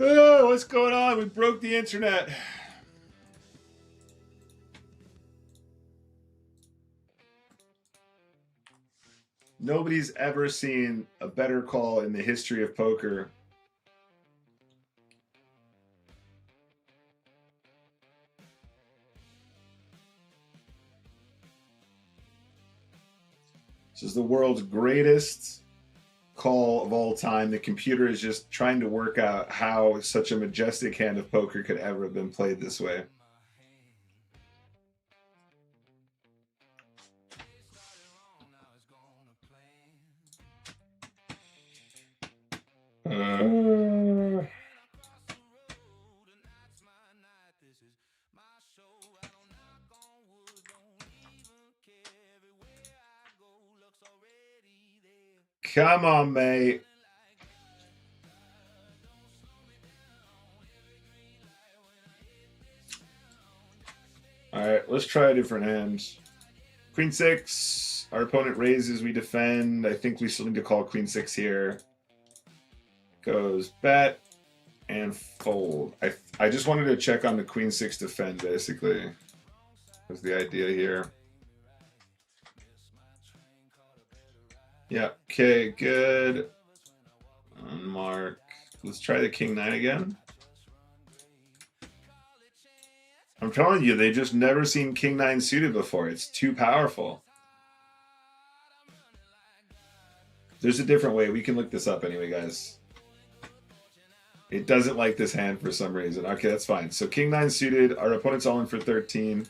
Oh, what's going on? We broke the internet. Nobody's ever seen a better call in the history of poker. This is the world's greatest call of all time. The computer is just trying to work out how such a majestic hand of poker could ever have been played this way. Come on, mate. All right, let's try a different hand. Queen 6. Our opponent raises, we defend. I think we still need to call Queen 6 here. Goes bet and fold. I just wanted to check on the Queen 6 defend, basically. Was the idea here. Yeah, okay, good. Unmark. Let's try the King 9 again. I'm telling you, they just never seen King 9 suited before. It's too powerful. There's a different way. We can look this up anyway, guys. It doesn't like this hand for some reason. Okay, that's fine. So King 9 suited. Our opponent's all in for 13.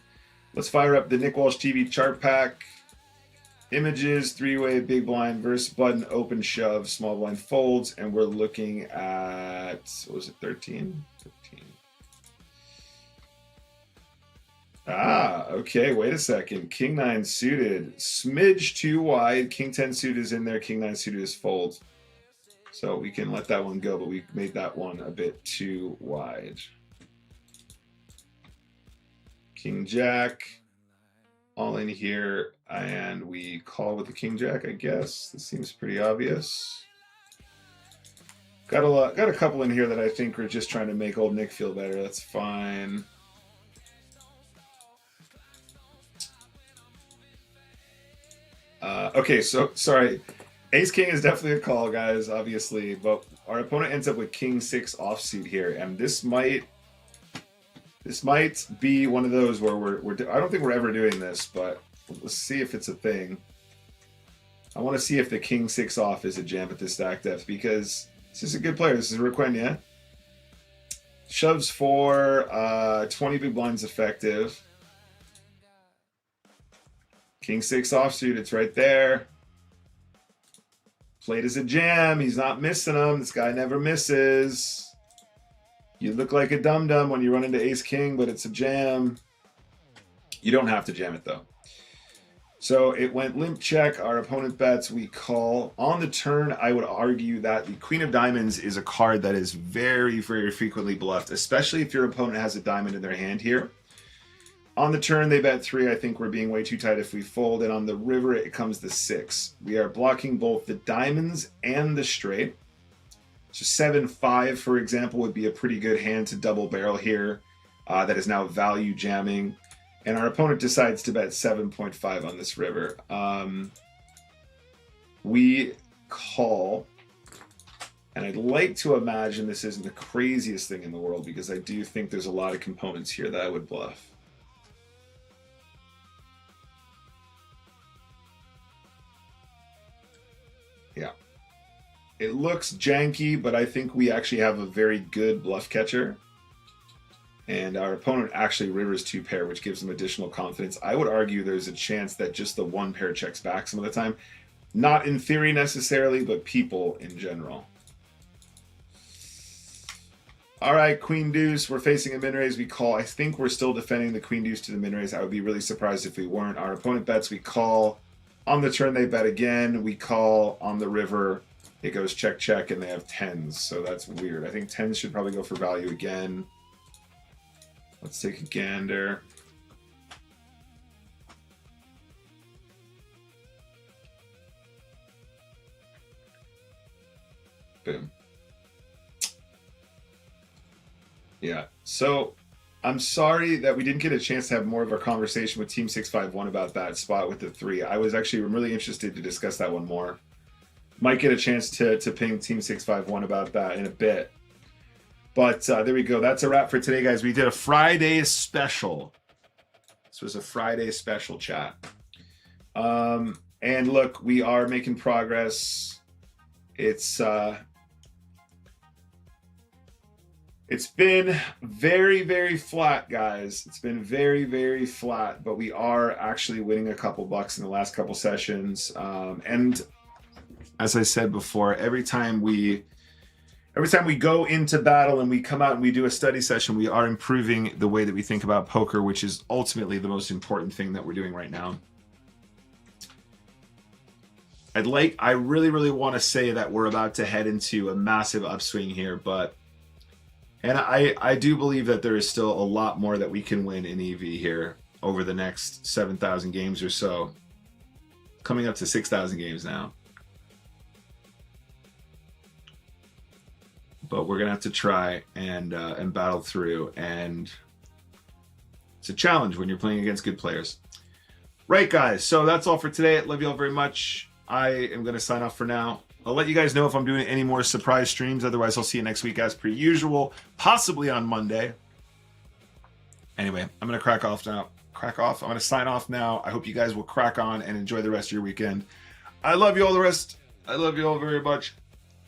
Let's fire up the NickWalshTV chart pack. Images, 3-way, big blind, verse button, open shove, small blind folds, and we're looking at, what was it, 13? 15. Ah, okay, wait a second. King 9 suited, smidge too wide. King 10 suited is in there, King 9 suited is fold. So we can let that one go, but we made that one a bit too wide. King Jack, all in here, and we call with the King Jack, I guess. This seems pretty obvious. Got a couple in here that I think are just trying to make old Nick feel better. That's fine. Okay, so sorry. Ace King is definitely a call, guys, obviously, but our opponent ends up with King 6 offsuit here, and this might be one of those where I don't think we're ever doing this, but let's see if it's a thing. I want to see if the King 6 off is a jam at this stack depth, because this is a good player. This is Requenia. Shoves for 20 big blinds effective. King 6 offsuit, it's right there. Played as a jam. He's not missing them. This guy never misses. You look like a dum-dum when you run into Ace King, but it's a jam. You don't have to jam it, though. So it went limp check. Our opponent bets. We call. On the turn, I would argue that the Queen of Diamonds is a card that is very, very frequently bluffed, especially if your opponent has a diamond in their hand here. On the turn, they bet 3. I think we're being way too tight if we fold. And on the river, it comes the 6. We are blocking both the diamonds and the straight. So 7-5, for example, would be a pretty good hand to double barrel here. That is now value jamming. And our opponent decides to bet 7.5 on this river. We call. And I'd like to imagine this isn't the craziest thing in the world, because I do think there's a lot of components here that I would bluff. Yeah. It looks janky, but I think we actually have a very good bluff catcher. And our opponent actually rivers 2 pair, which gives them additional confidence. I would argue there's a chance that just the 1 pair checks back some of the time. Not in theory necessarily, but people in general. All right, Queen Deuce. We're facing a min raise. We call. I think we're still defending the Queen Deuce to the min raise. I would be really surprised if we weren't. Our opponent bets. We call. On the turn, they bet again. We call. On the river, it goes check, check, and they have 10s. So that's weird. I think 10s should probably go for value again. Let's take a gander. Boom. Yeah, so I'm sorry that we didn't get a chance to have more of a conversation with Team 651 about that spot with the 3. I was actually really interested to discuss that one more. Might get a chance to ping Team 651 about that in a bit. But there we go. That's a wrap for today, guys. We did a Friday special. This was a Friday special chat. And look, we are making progress. It's been very, very flat, guys. It's been very, very flat, but we are actually winning a couple bucks in the last couple sessions. And as I said before, every time we go into battle and we come out and we do a study session, we are improving the way that we think about poker, which is ultimately the most important thing that we're doing right now. I really, really want to say that we're about to head into a massive upswing here, and I do believe that there is still a lot more that we can win in EV here over the next 7,000 games or so. Coming up to 6,000 games now. But we're gonna have to try and battle through, and it's a challenge when you're playing against good players. Right, guys, so that's all for today. I love you all very much. I am gonna sign off for now. I'll let you guys know if I'm doing any more surprise streams. Otherwise, I'll see you next week as per usual, possibly on Monday. Anyway, I'm gonna crack off now. I'm gonna sign off now. I hope you guys will crack on and enjoy the rest of your weekend. I love you all I love you all very much.